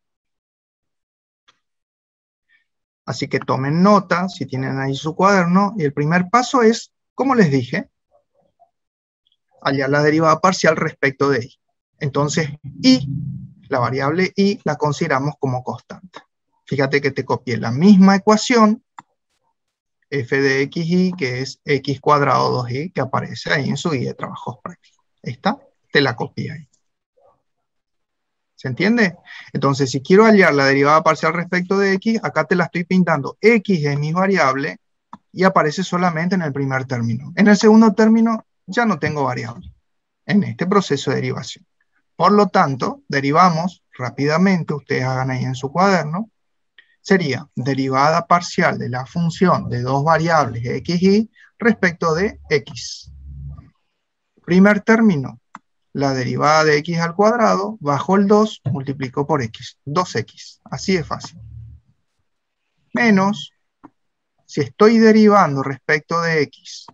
Así que tomen nota, si tienen ahí su cuaderno, y el primer paso es, como les dije, hallar la derivada parcial respecto de y. Entonces, y, la variable y, la consideramos como constante. Fíjate que te copié la misma ecuación, f de xy, que es x cuadrado 2y, que aparece ahí en su guía de trabajos prácticos. Esta, te la copié ahí. ¿Se entiende? Entonces, si quiero hallar la derivada parcial respecto de x, acá te la estoy pintando. X es mi variable y aparece solamente en el primer término. En el segundo término ya no tengo variable en este proceso de derivación. Por lo tanto, derivamos rápidamente, ustedes hagan ahí en su cuaderno, sería derivada parcial de la función de dos variables x y respecto de x. Primer término, la derivada de x al cuadrado, bajo el 2, multiplico por x, 2x, así de fácil. Menos, si estoy derivando respecto de x,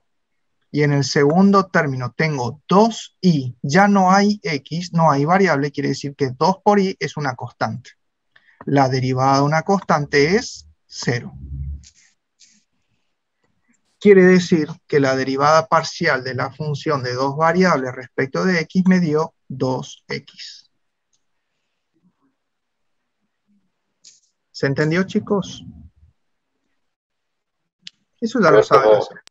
y en el segundo término tengo 2y, ya no hay x, no hay variable, quiere decir que 2 por y es una constante. La derivada de una constante es 0. Quiere decir que la derivada parcial de la función de dos variables respecto de x me dio 2x. ¿Se entendió, chicos? Eso ya lo saben hacer.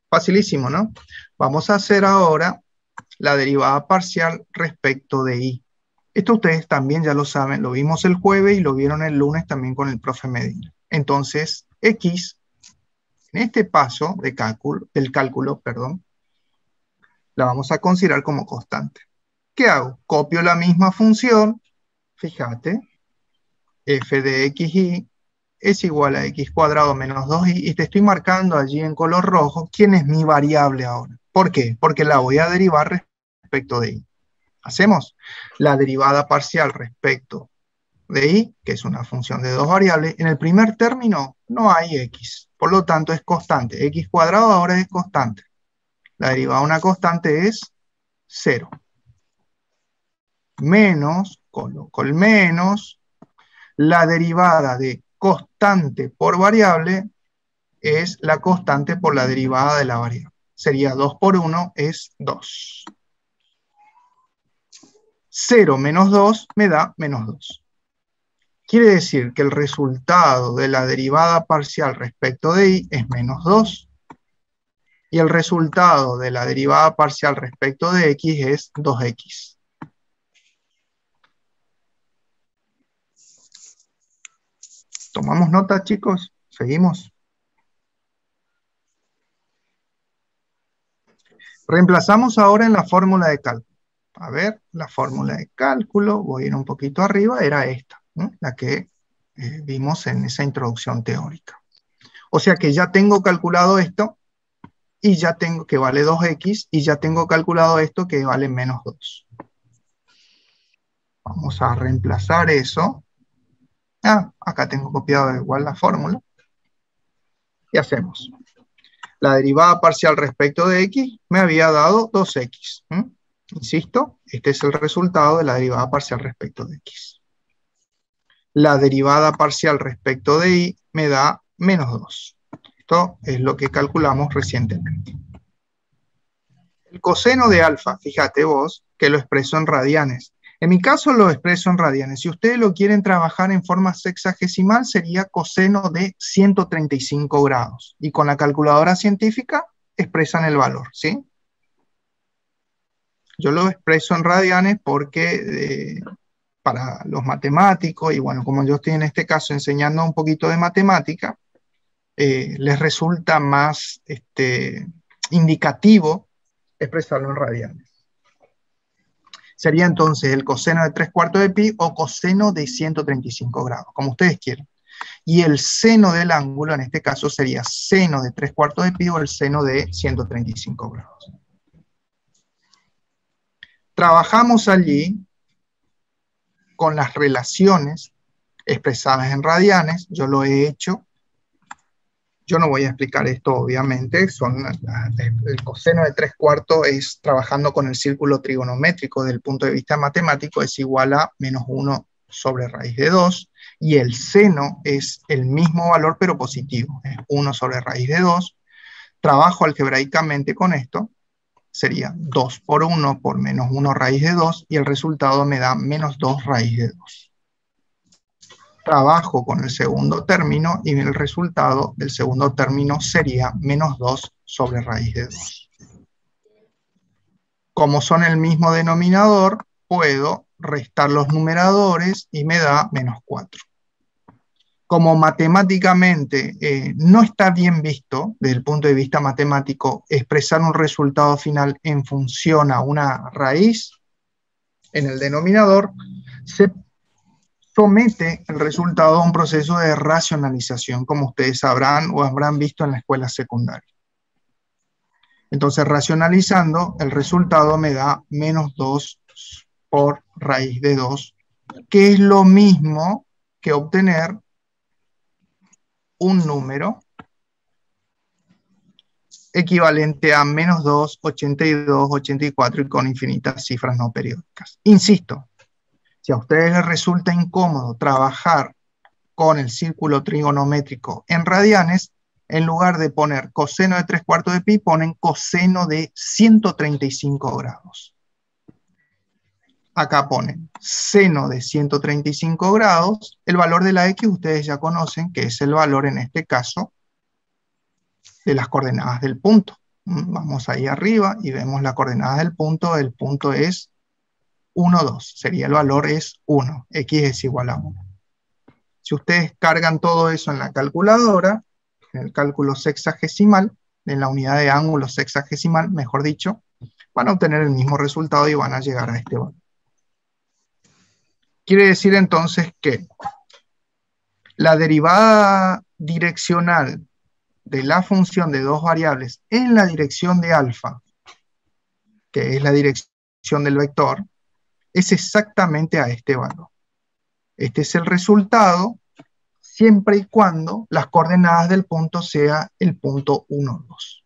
Facilísimo, ¿no? Vamos a hacer ahora la derivada parcial respecto de y. Esto ustedes también ya lo saben, lo vimos el jueves y lo vieron el lunes también con el profe Medina. Entonces, x, en este paso de del cálculo, la vamos a considerar como constante. ¿Qué hago? Copio la misma función, fíjate, f de xy es igual a x cuadrado menos 2y, y te estoy marcando allí en color rojo quién es mi variable ahora. ¿Por qué? Porque la voy a derivar respecto de y. Hacemos la derivada parcial respecto de y, que es una función de dos variables. En el primer término no hay x, por lo tanto es constante. X cuadrado ahora es constante. La derivada de una constante es 0. Menos, coloco el menos, la derivada de constante por variable es la constante por la derivada de la variable. Sería 2 por 1 es 2. 0 menos 2 me da menos 2. Quiere decir que el resultado de la derivada parcial respecto de y es menos 2. Y el resultado de la derivada parcial respecto de x es 2x. ¿Tomamos nota, chicos? ¿Seguimos? Reemplazamos ahora en la fórmula de cálculo. A ver, la fórmula de cálculo, voy a ir un poquito arriba, era esta, ¿no? La que vimos en esa introducción teórica. O sea que ya tengo calculado esto, y ya tengo que vale 2x, y ya tengo calculado esto que vale menos 2. Vamos a reemplazar eso. Acá tengo copiado igual la fórmula. Y hacemos. La derivada parcial respecto de x me había dado 2x. Insisto, este es el resultado de la derivada parcial respecto de x. La derivada parcial respecto de y me da menos 2. Esto es lo que calculamos recientemente. El coseno de alfa, fíjate vos, que lo expreso en radianes. En mi caso lo expreso en radianes. Si ustedes lo quieren trabajar en forma sexagesimal, sería coseno de 135 grados. Y con la calculadora científica expresan el valor, ¿sí? Yo lo expreso en radianes porque para los matemáticos, y bueno, como yo estoy en este caso enseñando un poquito de matemática, les resulta más indicativo expresarlo en radianes. Sería entonces el coseno de 3/4 de pi o coseno de 135 grados, como ustedes quieran. Y el seno del ángulo, en este caso, sería seno de 3/4 de pi o el seno de 135 grados. Trabajamos allí con las relaciones expresadas en radianes. Yo lo he hecho. Yo no voy a explicar esto, obviamente. El coseno de 3/4 es trabajando con el círculo trigonométrico desde el punto de vista matemático, es igual a menos 1 sobre raíz de 2. Y el seno es el mismo valor, pero positivo. Es 1 sobre raíz de 2. Trabajo algebraicamente con esto. Sería 2 por 1 por menos 1 raíz de 2. Y el resultado me da menos 2 raíz de 2. Trabajo con el segundo término y el resultado del segundo término sería menos 2 sobre raíz de 2. Como son el mismo denominador, puedo restar los numeradores y me da menos 4. Como matemáticamente no está bien visto, desde el punto de vista matemático, expresar un resultado final en función a una raíz en el denominador, se somete el resultado a un proceso de racionalización, como ustedes sabrán o habrán visto en la escuela secundaria. Entonces, racionalizando, el resultado me da menos 2 por raíz de 2, que es lo mismo que obtener un número equivalente a menos 2, 82, 84 y con infinitas cifras no periódicas. Insisto, si a ustedes les resulta incómodo trabajar con el círculo trigonométrico en radianes, en lugar de poner coseno de 3/4 de pi, ponen coseno de 135 grados. Acá ponen seno de 135 grados. El valor de la x ustedes ya conocen, que es el valor en este caso de las coordenadas del punto. Vamos ahí arriba y vemos las coordenadas del punto. El punto es 1, 2. Sería el valor es 1. X es igual a 1. Si ustedes cargan todo eso en la calculadora, en el cálculo sexagesimal, en la unidad de ángulo sexagesimal, mejor dicho, van a obtener el mismo resultado y van a llegar a este valor. Quiere decir entonces que la derivada direccional de la función de dos variables en la dirección de alfa, que es la dirección del vector, es exactamente a este valor. Este es el resultado siempre y cuando las coordenadas del punto sea el punto 1, 2.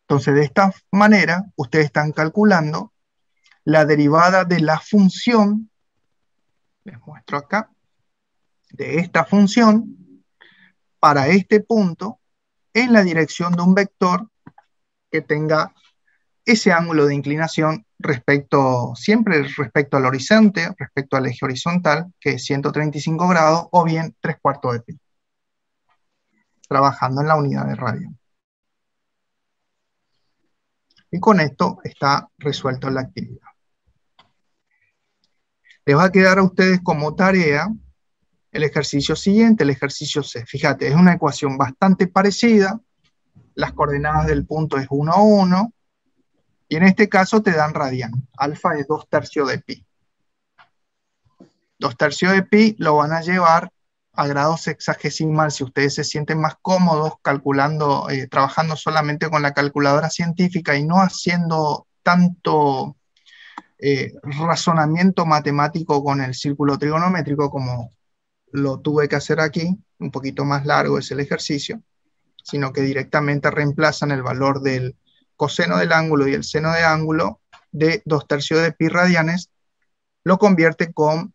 Entonces, de esta manera, ustedes están calculando la derivada de la función, les muestro acá, de esta función para este punto en la dirección de un vector que tenga ese ángulo de inclinación siempre respecto al horizonte, respecto al eje horizontal, que es 135 grados, o bien 3/4 de pi, trabajando en la unidad de radian. Y con esto está resuelto la actividad. Les va a quedar a ustedes como tarea el ejercicio siguiente, el ejercicio C. Fíjate, es una ecuación bastante parecida. Las coordenadas del punto es 1, 1. Y en este caso te dan radian. Alfa es 2/3 de pi. 2/3 de pi lo van a llevar a grados sexagesimal. Si ustedes se sienten más cómodos calculando, trabajando solamente con la calculadora científica y no haciendo tanto razonamiento matemático con el círculo trigonométrico como lo tuve que hacer aquí, un poquito más largo es el ejercicio, sino que directamente reemplazan el valor del coseno del ángulo y el seno de ángulo de 2/3 de pi radianes, lo convierte con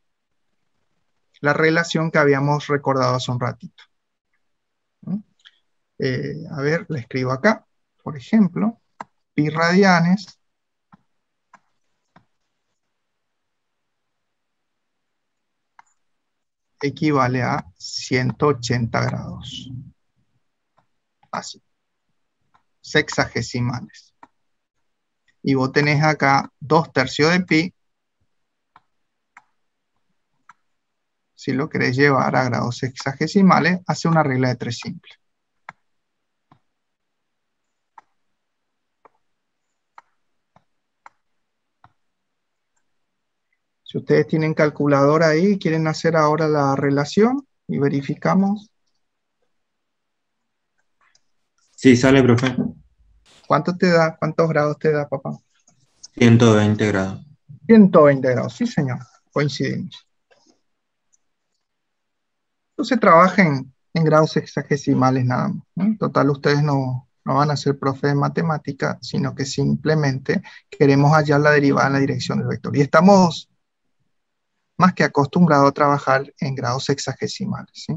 la relación que habíamos recordado hace un ratito. A ver, le escribo acá, por ejemplo, pi radianes equivale a 180 grados. Así. Sexagesimales. Y vos tenés acá 2/3 de pi. Si lo querés llevar a grados sexagesimales, hace una regla de 3 simple. Si ustedes tienen calculadora ahí, quieren hacer ahora la relación y verificamos. Sí, sale, profe. ¿Cuánto te da? ¿Cuántos grados te da, papá? 120 grados. 120 grados, sí, señor. Coincidimos. Entonces trabajen en grados sexagesimales nada más, ¿no? En total, ustedes no van a ser profe de matemática, sino que simplemente queremos hallar la derivada en la dirección del vector. Y estamos más que acostumbrados a trabajar en grados sexagesimales, ¿sí?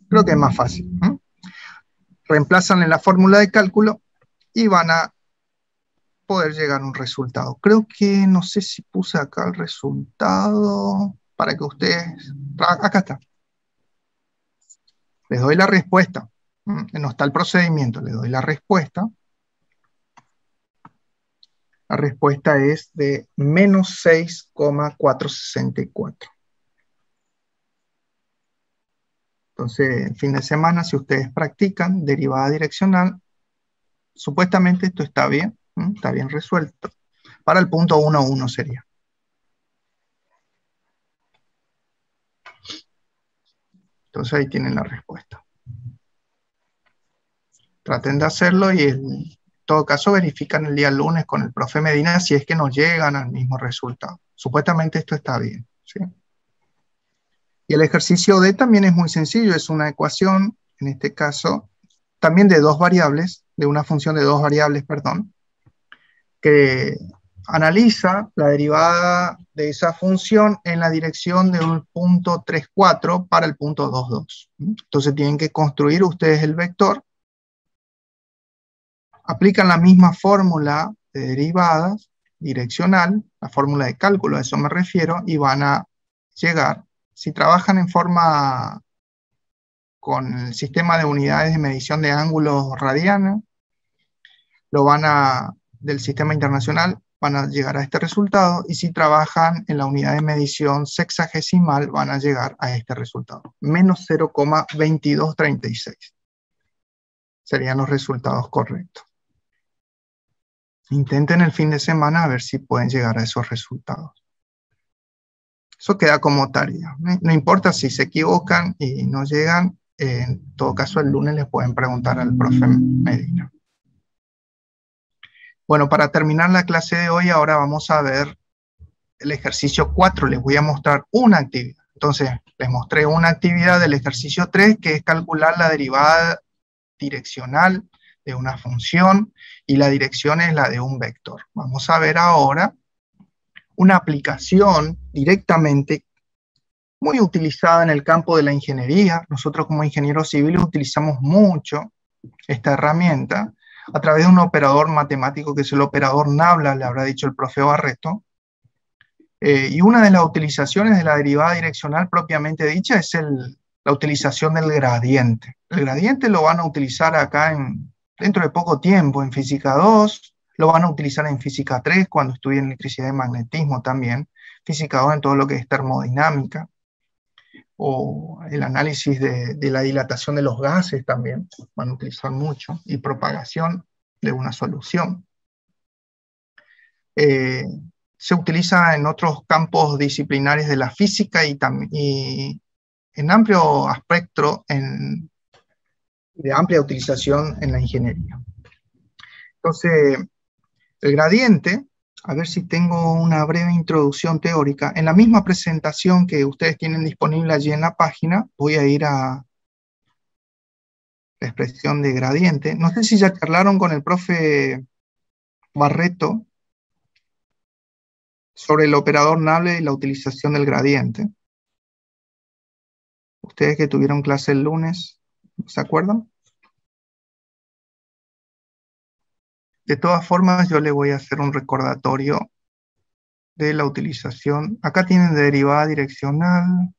Creo que es más fácil, ¿eh? Reemplazan en la fórmula de cálculo y van a poder llegar a un resultado. Creo que, no sé si puse acá el resultado para que ustedes... Acá está. Les doy la respuesta. No está el procedimiento, les doy la respuesta. La respuesta es de menos 6,464. Entonces, el fin de semana, si ustedes practican derivada direccional, supuestamente esto está bien resuelto. Para el punto 1, 1 sería. Entonces ahí tienen la respuesta. Traten de hacerlo y en todo caso verifican el día lunes con el profe Medina si es que nos llegan al mismo resultado. Supuestamente esto está bien, ¿sí? Y el ejercicio D también es muy sencillo, es una ecuación, en este caso, también de dos variables, de una función de dos variables, perdón, que analiza la derivada de esa función en la dirección de un punto 3,4 para el punto 2,2. Entonces tienen que construir ustedes el vector, aplican la misma fórmula de derivadas direccional, la fórmula de cálculo, a eso me refiero, y van a llegar, si trabajan en forma con el sistema de unidades de medición de ángulos radianos, del sistema internacional, van a llegar a este resultado, y si trabajan en la unidad de medición sexagesimal, van a llegar a este resultado, menos 0,2236. Serían los resultados correctos. Intenten el fin de semana a ver si pueden llegar a esos resultados. Eso queda como tarea. No importa si se equivocan y no llegan, en todo caso el lunes les pueden preguntar al profe Medina. Bueno, para terminar la clase de hoy, ahora vamos a ver el ejercicio 4. Les voy a mostrar una actividad. Entonces, les mostré una actividad del ejercicio 3, que es calcular la derivada direccional de una función, y la dirección es la de un vector. Vamos a ver ahora una aplicación directamente muy utilizada en el campo de la ingeniería. Nosotros como ingenieros civiles utilizamos mucho esta herramienta. a través de un operador matemático que es el operador Nabla, le habrá dicho el profe Barreto. Y una de las utilizaciones de la derivada direccional propiamente dicha es la utilización del gradiente. El gradiente lo van a utilizar acá dentro de poco tiempo en física 2, lo van a utilizar en física 3 cuando estudien electricidad y magnetismo también, física 2 en todo lo que es termodinámica, o el análisis de la dilatación de los gases también, van a utilizar mucho, y propagación de una solución. Se utiliza en otros campos disciplinares de la física y en amplio espectro de amplia utilización en la ingeniería. Entonces, el gradiente, a ver si tengo una breve introducción teórica. En la misma presentación que ustedes tienen disponible allí en la página, voy a ir a la expresión de gradiente. No sé si ya charlaron con el profe Barreto sobre el operador Nabla y la utilización del gradiente. Ustedes que tuvieron clase el lunes, ¿se acuerdan? De todas formas, yo le voy a hacer un recordatorio de la utilización. Acá tienen derivada direccional,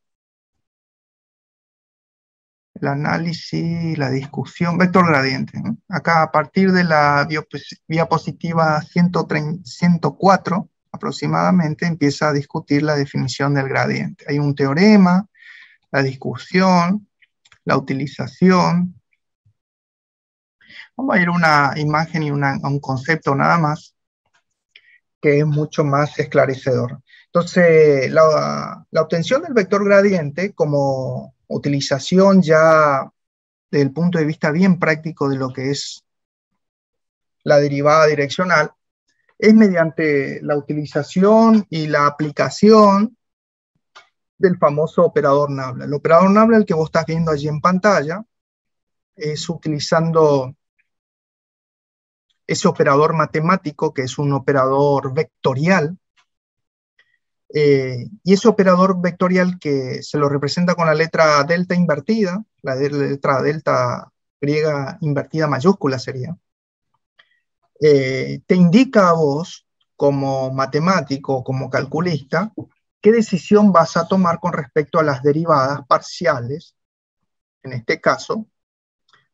el análisis, la discusión, vector gradiente, ¿no? Acá a partir de la diapositiva 104 aproximadamente empieza a discutir la definición del gradiente. Hay un teorema, la discusión, la utilización. Vamos a ir a una imagen y a un concepto nada más, que es mucho más esclarecedor. Entonces, la obtención del vector gradiente como utilización ya desde el punto de vista bien práctico de lo que es la derivada direccional, es mediante la utilización y la aplicación del famoso operador Nabla. El operador Nabla, el que vos estás viendo allí en pantalla, es utilizando ese operador matemático, que es un operador vectorial, y ese operador vectorial que se lo representa con la letra delta invertida, la letra delta griega invertida mayúscula sería, te indica a vos, como matemático, como calculista, qué decisión vas a tomar con respecto a las derivadas parciales, en este caso,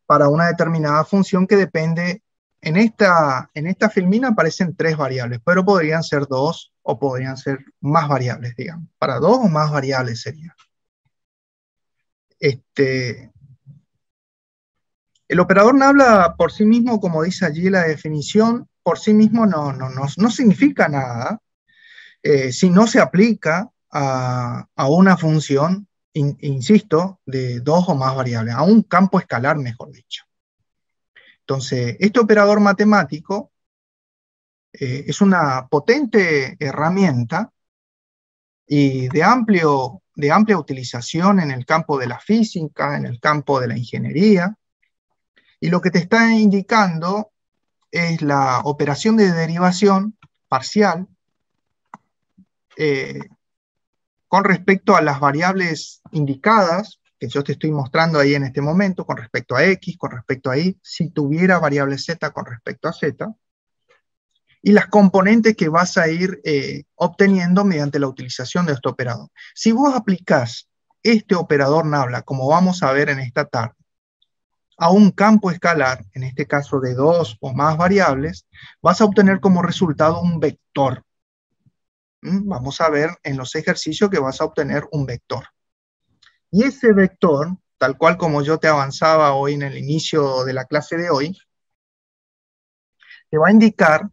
para una determinada función que depende. En esta filmina aparecen 3 variables, pero podrían ser 2 o podrían ser más variables, digamos. Para 2 o más variables sería. El operador Nabla por sí mismo, como dice allí la definición, por sí mismo no significa nada si no se aplica a una función, insisto, de 2 o más variables, a un campo escalar, mejor dicho. Entonces, este operador matemático es una potente herramienta y de amplia utilización en el campo de la física, en el campo de la ingeniería, y lo que te está indicando es la operación de derivación parcial con respecto a las variables indicadas, que yo te estoy mostrando ahí en este momento, con respecto a X, con respecto a Y, si tuviera variable Z con respecto a Z, y las componentes que vas a ir obteniendo mediante la utilización de este operador. Si vos aplicás este operador Nabla, como vamos a ver en esta tarde, a un campo escalar, en este caso de 2 o más variables, vas a obtener como resultado un vector. Vamos a ver en los ejercicios que vas a obtener un vector. Y ese vector, tal cual como yo te avanzaba hoy en el inicio de la clase de hoy, te va a indicar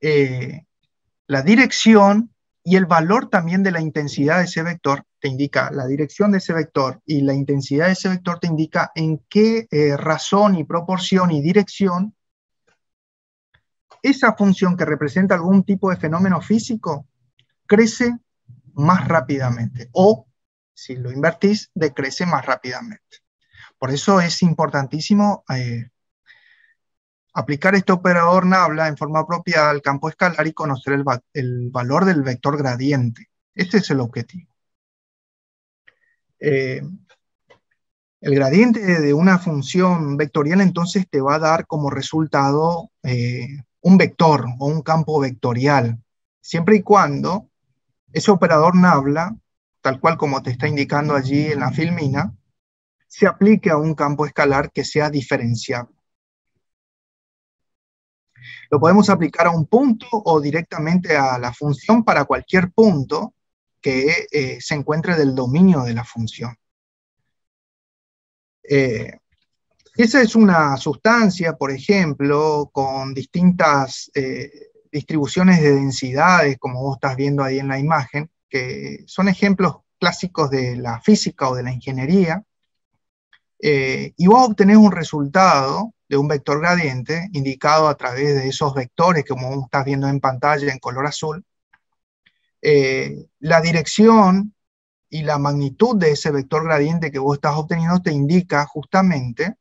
la dirección y el valor también de la intensidad de ese vector. Te indica la dirección de ese vector y la intensidad de ese vector te indica en qué razón y proporción y dirección esa función que representa algún tipo de fenómeno físico crece más rápidamente o, si lo invertís, decrece más rápidamente. Por eso es importantísimo aplicar este operador Nabla en forma propia al campo escalar y conocer el valor del vector gradiente. Este es el objetivo. El gradiente de una función vectorial entonces te va a dar como resultado un vector o un campo vectorial, siempre y cuando ese operador nabla, tal cual como te está indicando allí en la filmina, se aplique a un campo escalar que sea diferenciable. Lo podemos aplicar a un punto o directamente a la función para cualquier punto que se encuentre del dominio de la función. Esa es una sustancia, por ejemplo, con distintas distribuciones de densidades, como vos estás viendo ahí en la imagen, que son ejemplos clásicos de la física o de la ingeniería, y vos obtenés un resultado de un vector gradiente indicado a través de esos vectores, como vos estás viendo en pantalla en color azul. La dirección y la magnitud de ese vector gradiente que vos estás obteniendo te indica justamente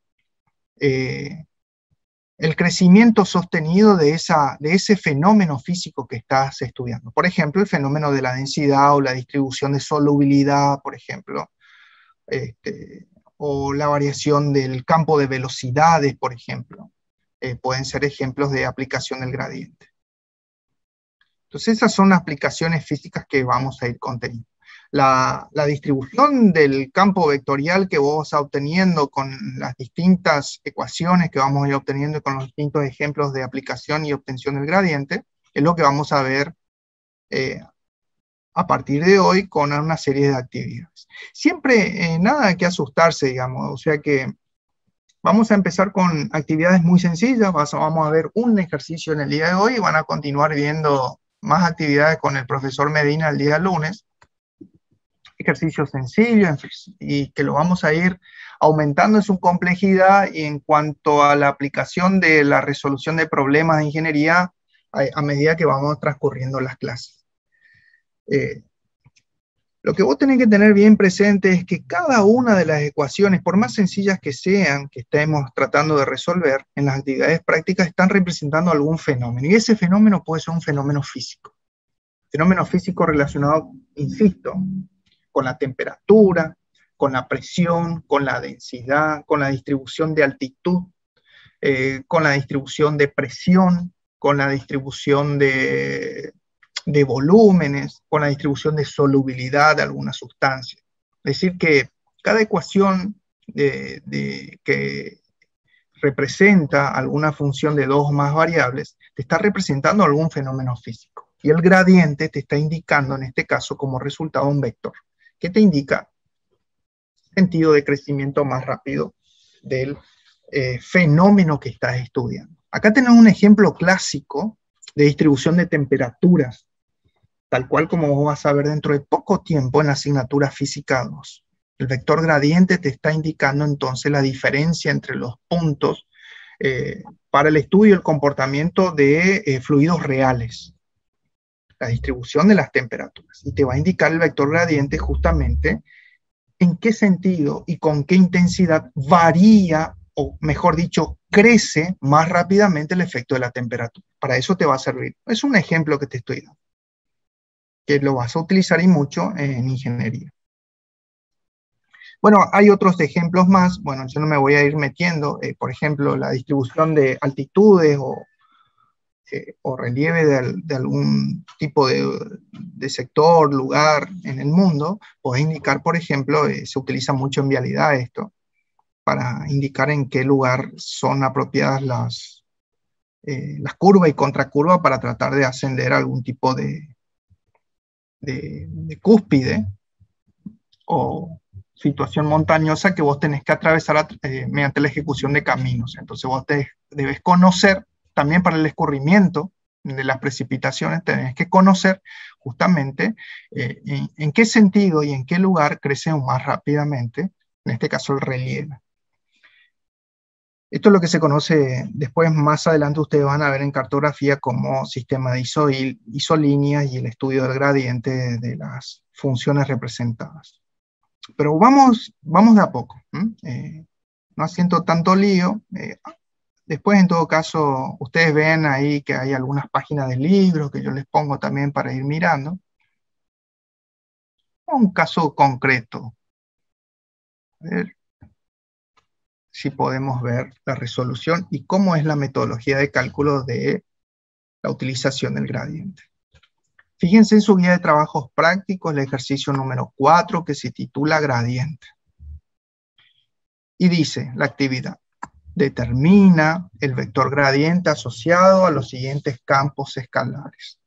el crecimiento sostenido de ese fenómeno físico que estás estudiando. Por ejemplo, el fenómeno de la densidad o la distribución de solubilidad, por ejemplo, o la variación del campo de velocidades, por ejemplo, pueden ser ejemplos de aplicación del gradiente. Entonces esas son aplicaciones físicas que vamos a ir conteniendo. La distribución del campo vectorial que vos vas obteniendo con las distintas ecuaciones que vamos a ir obteniendo y con los distintos ejemplos de aplicación y obtención del gradiente, es lo que vamos a ver a partir de hoy con una serie de actividades. Siempre nada que asustarse, digamos, o sea que vamos a empezar con actividades muy sencillas, vamos a ver un ejercicio en el día de hoy y van a continuar viendo más actividades con el profesor Medina el día lunes. Ejercicios sencillos y que lo vamos a ir aumentando en su complejidad y en cuanto a la aplicación de la resolución de problemas de ingeniería a medida que vamos transcurriendo las clases. Lo que vos tenés que tener bien presente es que cada una de las ecuaciones, por más sencillas que sean, que estemos tratando de resolver en las actividades prácticas, están representando algún fenómeno. Y ese fenómeno puede ser un fenómeno físico. Fenómeno físico relacionado, insisto, con la temperatura, con la presión, con la densidad, con la distribución de altitud, con la distribución de presión, con la distribución de volúmenes, con la distribución de solubilidad de alguna sustancia. Es decir, que cada ecuación que representa alguna función de dos o más variables te está representando algún fenómeno físico. Y el gradiente te está indicando, en este caso, como resultado un vector, que te indica sentido de crecimiento más rápido del fenómeno que estás estudiando. Acá tenemos un ejemplo clásico de distribución de temperaturas, tal cual como vos vas a ver dentro de poco tiempo en la asignatura Física 2. El vector gradiente te está indicando entonces la diferencia entre los puntos para el estudio y el comportamiento de fluidos reales, la distribución de las temperaturas. Y te va a indicar el vector gradiente justamente en qué sentido y con qué intensidad varía, o mejor dicho, crece más rápidamente el efecto de la temperatura. Para eso te va a servir. Es un ejemplo que te estoy dando, que lo vas a utilizar y mucho en ingeniería. Bueno, hay otros ejemplos más. Bueno, yo no me voy a ir metiendo. Por ejemplo, la distribución de altitudes o relieve de algún tipo de sector, lugar en el mundo. Puedes indicar, por ejemplo, se utiliza mucho en vialidad esto, para indicar en qué lugar son apropiadas las curvas y contracurvas para tratar de ascender a algún tipo de cúspide o situación montañosa que vos tenés que atravesar mediante la ejecución de caminos. Entonces vos debes conocer, también para el escurrimiento de las precipitaciones, tenés que conocer justamente en qué sentido y en qué lugar crece más rápidamente, en este caso el relieve. Esto es lo que se conoce después, más adelante ustedes van a ver en cartografía como sistema de isolíneas y el estudio del gradiente de las funciones representadas. Pero vamos de a poco, no haciendo tanto lío. Después, en todo caso, ustedes ven ahí que hay algunas páginas de libros que yo les pongo también para ir mirando. Un caso concreto. A ver. si podemos ver la resolución y cómo es la metodología de cálculo de la utilización del gradiente. Fíjense en su guía de trabajos prácticos, el ejercicio número 4, que se titula Gradiente. Y dice la actividad: determina el vector gradiente asociado a los siguientes campos escalares.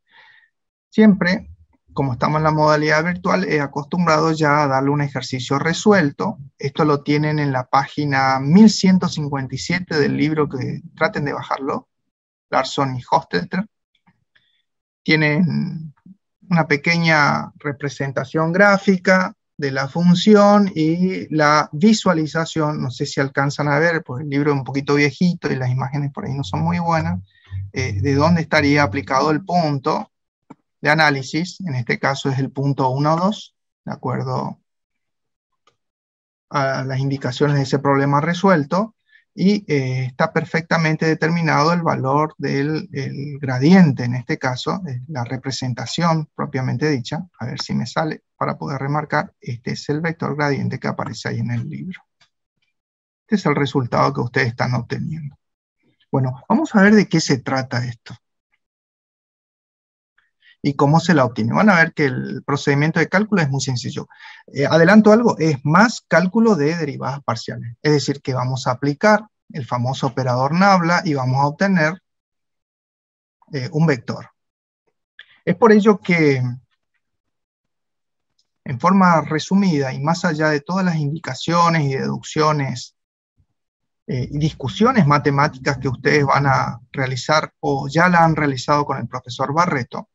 Siempre, como estamos en la modalidad virtual, he acostumbrado ya a darle un ejercicio resuelto. Esto lo tienen en la página 1157 del libro, que traten de bajarlo, Larsson y Hostetler. Tienen una pequeña representación gráfica de la función y la visualización. No sé si alcanzan a ver, porque el libro es un poquito viejito y las imágenes por ahí no son muy buenas, de dónde estaría aplicado el punto de análisis. En este caso es el punto 1, 2, de acuerdo a las indicaciones de ese problema resuelto, y está perfectamente determinado el valor del gradiente, en este caso, la representación propiamente dicha. A ver si me sale para poder remarcar. Este es el vector gradiente que aparece ahí en el libro. Este es el resultado que ustedes están obteniendo. Bueno, vamos a ver de qué se trata esto y cómo se la obtiene. Van a ver que el procedimiento de cálculo es muy sencillo. Adelanto algo, es más cálculo de derivadas parciales. Es decir, que vamos a aplicar el famoso operador Nabla y vamos a obtener un vector. Es por ello que, en forma resumida y más allá de todas las indicaciones y deducciones y discusiones matemáticas que ustedes van a realizar o ya la han realizado con el profesor Barreto,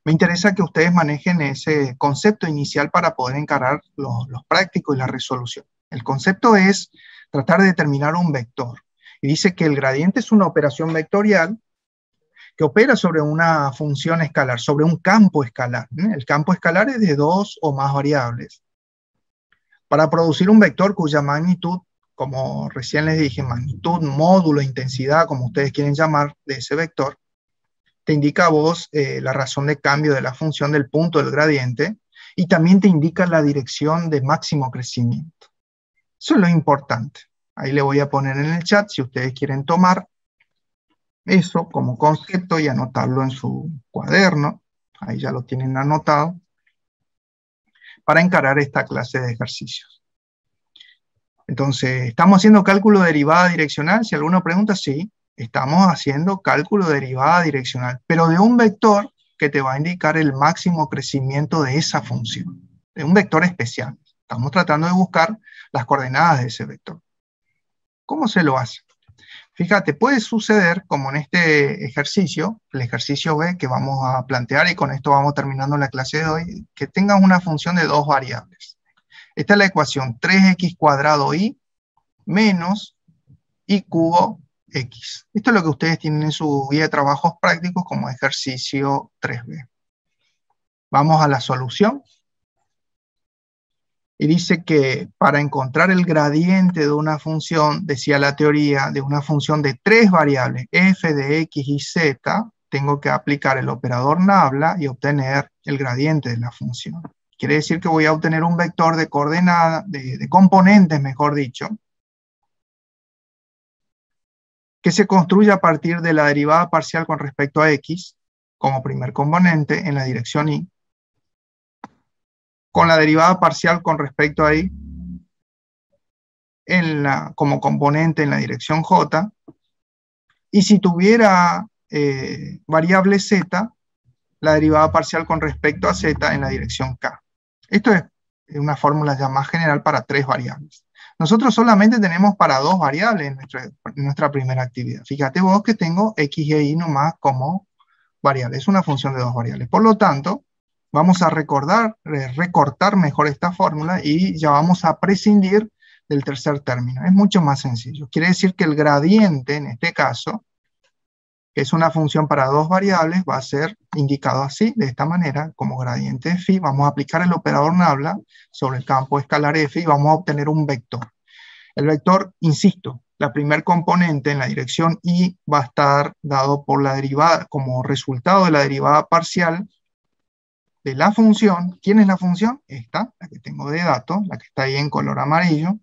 me interesa que ustedes manejen ese concepto inicial para poder encarar los prácticos y la resolución. El concepto es tratar de determinar un vector. Y dice que el gradiente es una operación vectorial que opera sobre una función escalar, sobre un campo escalar. El campo escalar es de 2 o más variables. Para producir un vector cuya magnitud, como recién les dije, magnitud, módulo, intensidad, como ustedes quieren llamar, de ese vector, te indica a vos la razón de cambio de la función del punto del gradiente, y también te indica la dirección de máximo crecimiento. Eso es lo importante. Ahí le voy a poner en el chat si ustedes quieren tomar eso como concepto y anotarlo en su cuaderno. Ahí ya lo tienen anotado para encarar esta clase de ejercicios. Entonces, ¿estamos haciendo cálculo de derivada direccional? Si alguna pregunta, sí. Estamos haciendo cálculo de derivada direccional, pero de un vector que te va a indicar el máximo crecimiento de esa función, de un vector especial. Estamos tratando de buscar las coordenadas de ese vector. ¿Cómo se lo hace? Fíjate, puede suceder, como en este ejercicio, el ejercicio B que vamos a plantear, y con esto vamos terminando la clase de hoy, que tengas una función de 2 variables. Esta es la ecuación 3x cuadrado y menos y cubo X. Esto es lo que ustedes tienen en su guía de trabajos prácticos como ejercicio 3B. Vamos a la solución. Y dice que para encontrar el gradiente de una función, decía la teoría, de una función de 3 variables, f de x y z, tengo que aplicar el operador Nabla y obtener el gradiente de la función. Quiere decir que voy a obtener un vector de coordenadas, de componentes, mejor dicho, que se construye a partir de la derivada parcial con respecto a x, como primer componente en la dirección y, con la derivada parcial con respecto a y como componente en la dirección j, y si tuviera variable z, la derivada parcial con respecto a z en la dirección k. Esto es una fórmula ya más general para 3 variables. Nosotros solamente tenemos para 2 variables en nuestra primera actividad. Fíjate vos que tengo x y y nomás como variable. Es una función de 2 variables. Por lo tanto, vamos a recortar mejor esta fórmula y ya vamos a prescindir del tercer término. Es mucho más sencillo. Quiere decir que el gradiente, en este caso, que es una función para 2 variables, va a ser indicado así, de esta manera, como gradiente de phi. Vamos a aplicar el operador Nabla sobre el campo escalar f y vamos a obtener un vector. El vector, insisto, la primer componente en la dirección y va a estar dado por la derivada, como resultado de la derivada parcial de la función. ¿Quién es la función? Esta, la que tengo de datos, la que está ahí en color amarillo.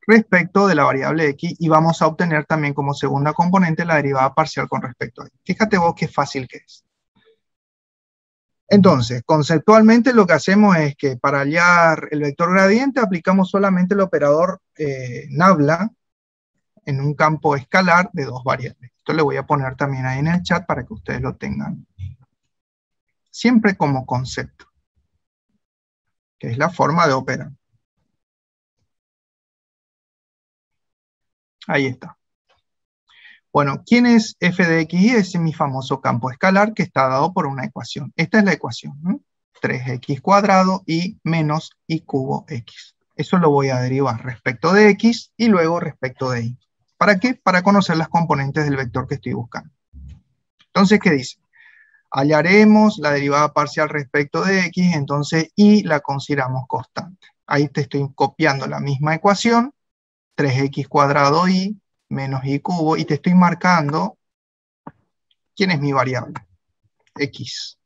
respecto de la variable x, y vamos a obtener también como segunda componente la derivada parcial con respecto a y. Fíjate vos qué fácil que es. Entonces, conceptualmente lo que hacemos es que para hallar el vector gradiente aplicamos solamente el operador nabla en un campo escalar de dos variables. Esto le voy a poner también ahí en el chat para que ustedes lo tengan siempre como concepto, que es la forma de operar. Ahí está. Bueno, ¿quién es f de x y? Es mi famoso campo escalar que está dado por una ecuación. Esta es la ecuación, ¿no? 3x cuadrado y menos y cubo x. Eso lo voy a derivar respecto de x y luego respecto de y. ¿Para qué? Para conocer las componentes del vector que estoy buscando. Entonces, ¿qué dice? Hallaremos la derivada parcial respecto de x, entonces y la consideramos constante. Ahí te estoy copiando la misma ecuación, 3x cuadrado y menos y cubo, y te estoy marcando quién es mi variable, x.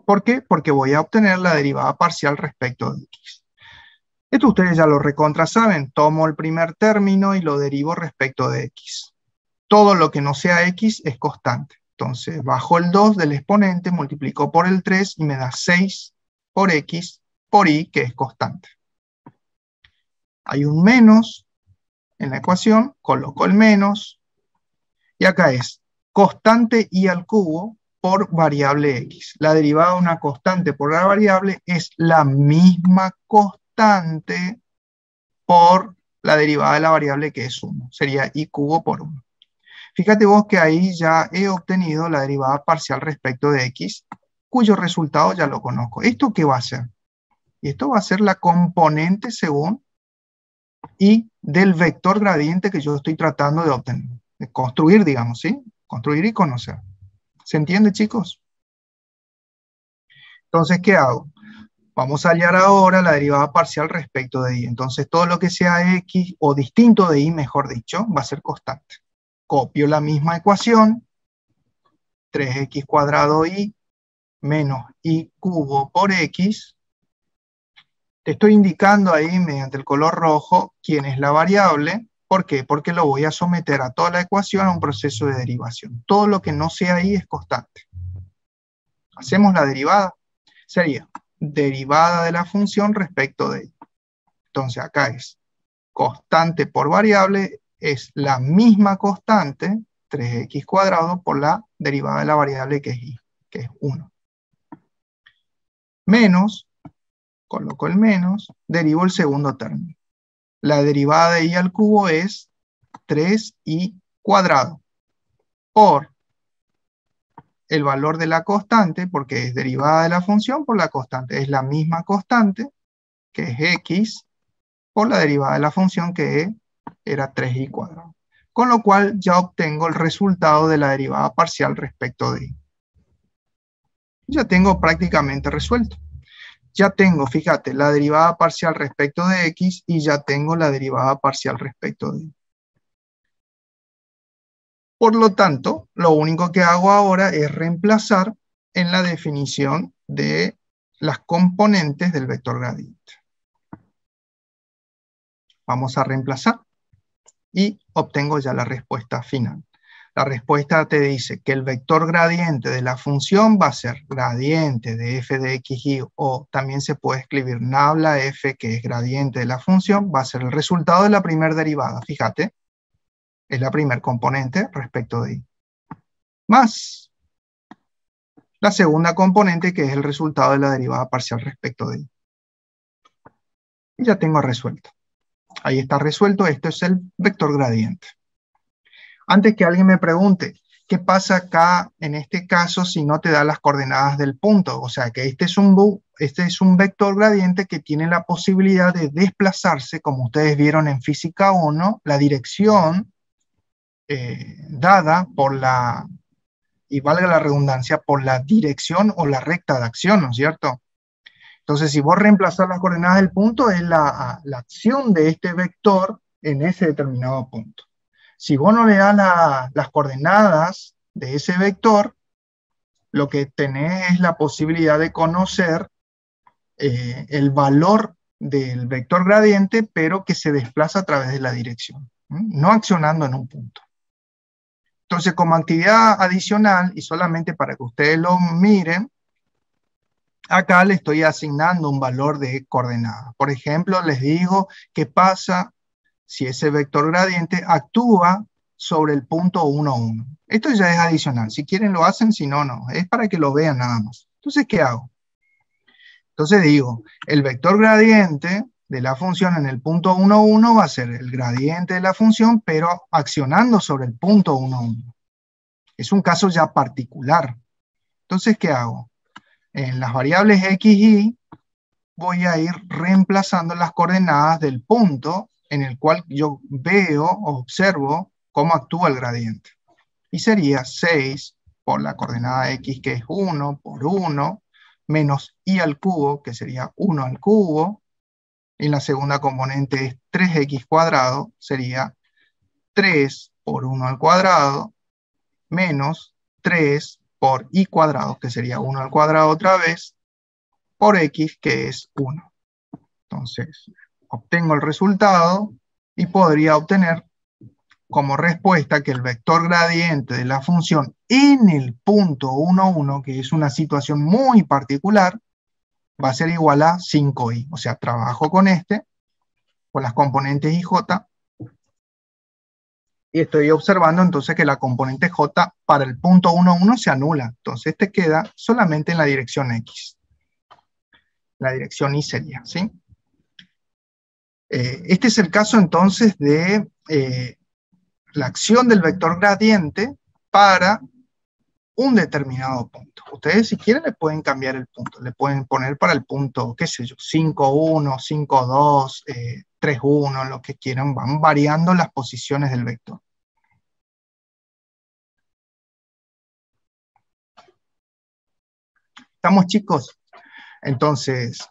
¿Por qué? Porque voy a obtener la derivada parcial respecto de x. Esto ustedes ya lo recontra saben, tomo el primer término y lo derivo respecto de x. Todo lo que no sea x es constante. Entonces, bajo el 2 del exponente, multiplico por el 3 y me da 6 por x por y, que es constante. Hay un menos en la ecuación, coloco el menos, y acá es constante y al cubo por variable x. La derivada de una constante por la variable es la misma constante por la derivada de la variable que es 1. Sería y cubo por 1. Fíjate vos que ahí ya he obtenido la derivada parcial respecto de x, cuyo resultado ya lo conozco. ¿Esto qué va a ser? Y esto va a ser la componente según y del vector gradiente que yo estoy tratando de obtener. De construir, digamos, ¿sí? Construir y conocer. ¿Se entiende, chicos? Entonces, ¿qué hago? Vamos a hallar ahora la derivada parcial respecto de y. Entonces, todo lo que sea x o distinto de y, mejor dicho, va a ser constante. Copio la misma ecuación, 3x cuadrado y menos y cubo por x. Te estoy indicando ahí mediante el color rojo quién es la variable. ¿Por qué? Porque lo voy a someter a toda la ecuación a un proceso de derivación. Todo lo que no sea y es constante. Hacemos la derivada. Sería derivada de la función respecto de y. Entonces acá es constante por variable, es la misma constante, 3x cuadrado, por la derivada de la variable que es y, que es 1. Menos, coloco el menos, derivo el segundo término. La derivada de y al cubo es 3y cuadrado por el valor de la constante, porque es derivada de la función por la constante. Es la misma constante, que es x, por la derivada de la función que era 3y cuadrado. Con lo cual ya obtengo el resultado de la derivada parcial respecto de y. Ya tengo prácticamente resuelto. Ya tengo, fíjate, la derivada parcial respecto de x y ya tengo la derivada parcial respecto de y. Por lo tanto, lo único que hago ahora es reemplazar en la definición de las componentes del vector gradiente. Vamos a reemplazar y obtengo ya la respuesta final. La respuesta te dice que el vector gradiente de la función va a ser gradiente de f de xy, o también se puede escribir nabla f, que es gradiente de la función, va a ser el resultado de la primera derivada. Fíjate, es la primer componente respecto de y. Más la segunda componente, que es el resultado de la derivada parcial respecto de y. Y ya tengo resuelto. Ahí está resuelto, esto es el vector gradiente. Antes que alguien me pregunte, ¿qué pasa acá en este caso si no te da las coordenadas del punto? O sea que este es un vector gradiente que tiene la posibilidad de desplazarse, como ustedes vieron en física 1, la dirección dada por la, y valga la redundancia, por la dirección o la recta de acción, ¿no es cierto? Entonces, si vos reemplazás las coordenadas del punto, es la acción de este vector en ese determinado punto. Si vos no le das las coordenadas de ese vector, lo que tenés es la posibilidad de conocer el valor del vector gradiente, pero que se desplaza a través de la dirección, no accionando en un punto. Entonces, como actividad adicional, y solamente para que ustedes lo miren, acá le estoy asignando un valor de coordenada. Por ejemplo, les digo qué pasa si ese vector gradiente actúa sobre el punto 1, 1. Esto ya es adicional. Si quieren lo hacen, si no, no. Es para que lo vean nada más. Entonces, ¿qué hago? Entonces digo, el vector gradiente de la función en el punto 1, 1 va a ser el gradiente de la función, pero accionando sobre el punto 1, 1. Es un caso ya particular. Entonces, ¿qué hago? En las variables x y voy a ir reemplazando las coordenadas del punto en el cual yo veo o observo cómo actúa el gradiente. Y sería 6 por la coordenada x, que es 1 por 1, menos y al cubo, que sería 1 al cubo, y la segunda componente es 3x cuadrado, sería 3 por 1 al cuadrado, menos 3 por y cuadrado, que sería 1 al cuadrado otra vez, por x, que es 1. Entonces, obtengo el resultado y podría obtener como respuesta que el vector gradiente de la función en el punto 1, 1, que es una situación muy particular, va a ser igual a 5i. O sea, trabajo con las componentes ij, y estoy observando entonces que la componente j para el punto 1, 1 se anula. Entonces este queda solamente en la dirección x. La dirección y sería, ¿sí? Este es el caso entonces de la acción del vector gradiente para un determinado punto. Ustedes si quieren le pueden cambiar el punto, le pueden poner para el punto, qué sé yo, 5,1, 5,2, 3,1, lo que quieran, van variando las posiciones del vector. ¿Estamos, chicos? Entonces,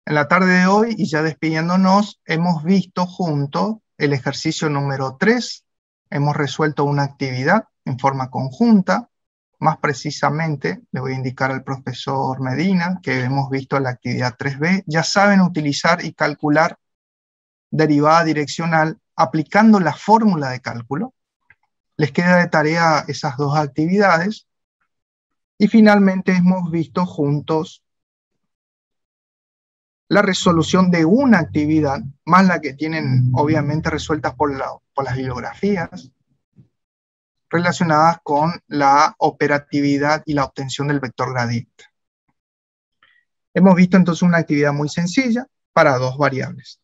en la tarde de hoy, y ya despidiéndonos, hemos visto juntos el ejercicio número 3, hemos resuelto una actividad en forma conjunta. Más precisamente, le voy a indicar al profesor Medina que hemos visto la actividad 3B. Ya saben utilizar y calcular derivada direccional aplicando la fórmula de cálculo. Les queda de tarea esas dos actividades. Y finalmente hemos visto juntos la resolución de una actividad, más la que tienen obviamente resueltas por las bibliografías, relacionadas con la operatividad y la obtención del vector gradiente. Hemos visto entonces una actividad muy sencilla para dos variables.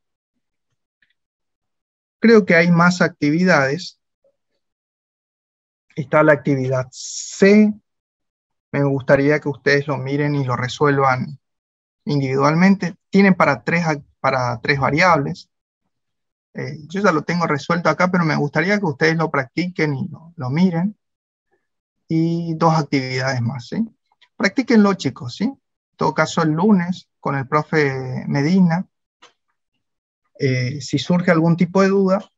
Creo que hay más actividades. Está la actividad C. Me gustaría que ustedes lo miren y lo resuelvan individualmente. Tienen para tres variables. Yo ya lo tengo resuelto acá, pero me gustaría que ustedes lo practiquen y lo miren. Y dos actividades más, ¿sí? Practíquenlo, chicos, ¿sí? En todo caso, el lunes, con el profe Medina, si surge algún tipo de duda,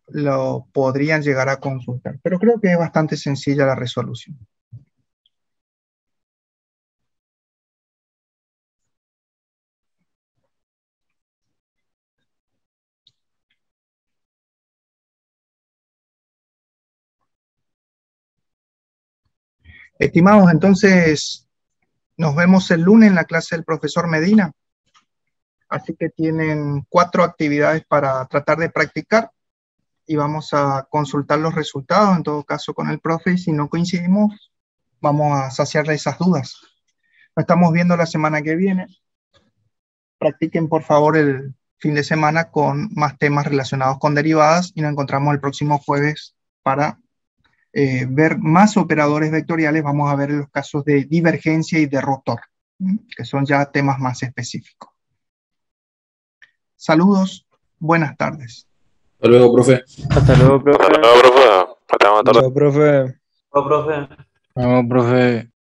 lo podrían llegar a consultar. Pero creo que es bastante sencilla la resolución. Estimados, entonces, nos vemos el lunes en la clase del profesor Medina. Así que tienen 4 actividades para tratar de practicar y vamos a consultar los resultados, en todo caso con el profe, y si no coincidimos, vamos a saciarle esas dudas. Nos estamos viendo la semana que viene. Practiquen, por favor, el fin de semana con más temas relacionados con derivadas y nos encontramos el próximo jueves para ver más operadores vectoriales. Vamos a ver los casos de divergencia y de rotor, que son ya temas más específicos. Saludos, buenas tardes. Hasta luego, profe. Hasta luego, profe. Hasta luego, profe. Hasta más tarde. Chao, profe. Chao, profe. Vamos, profe.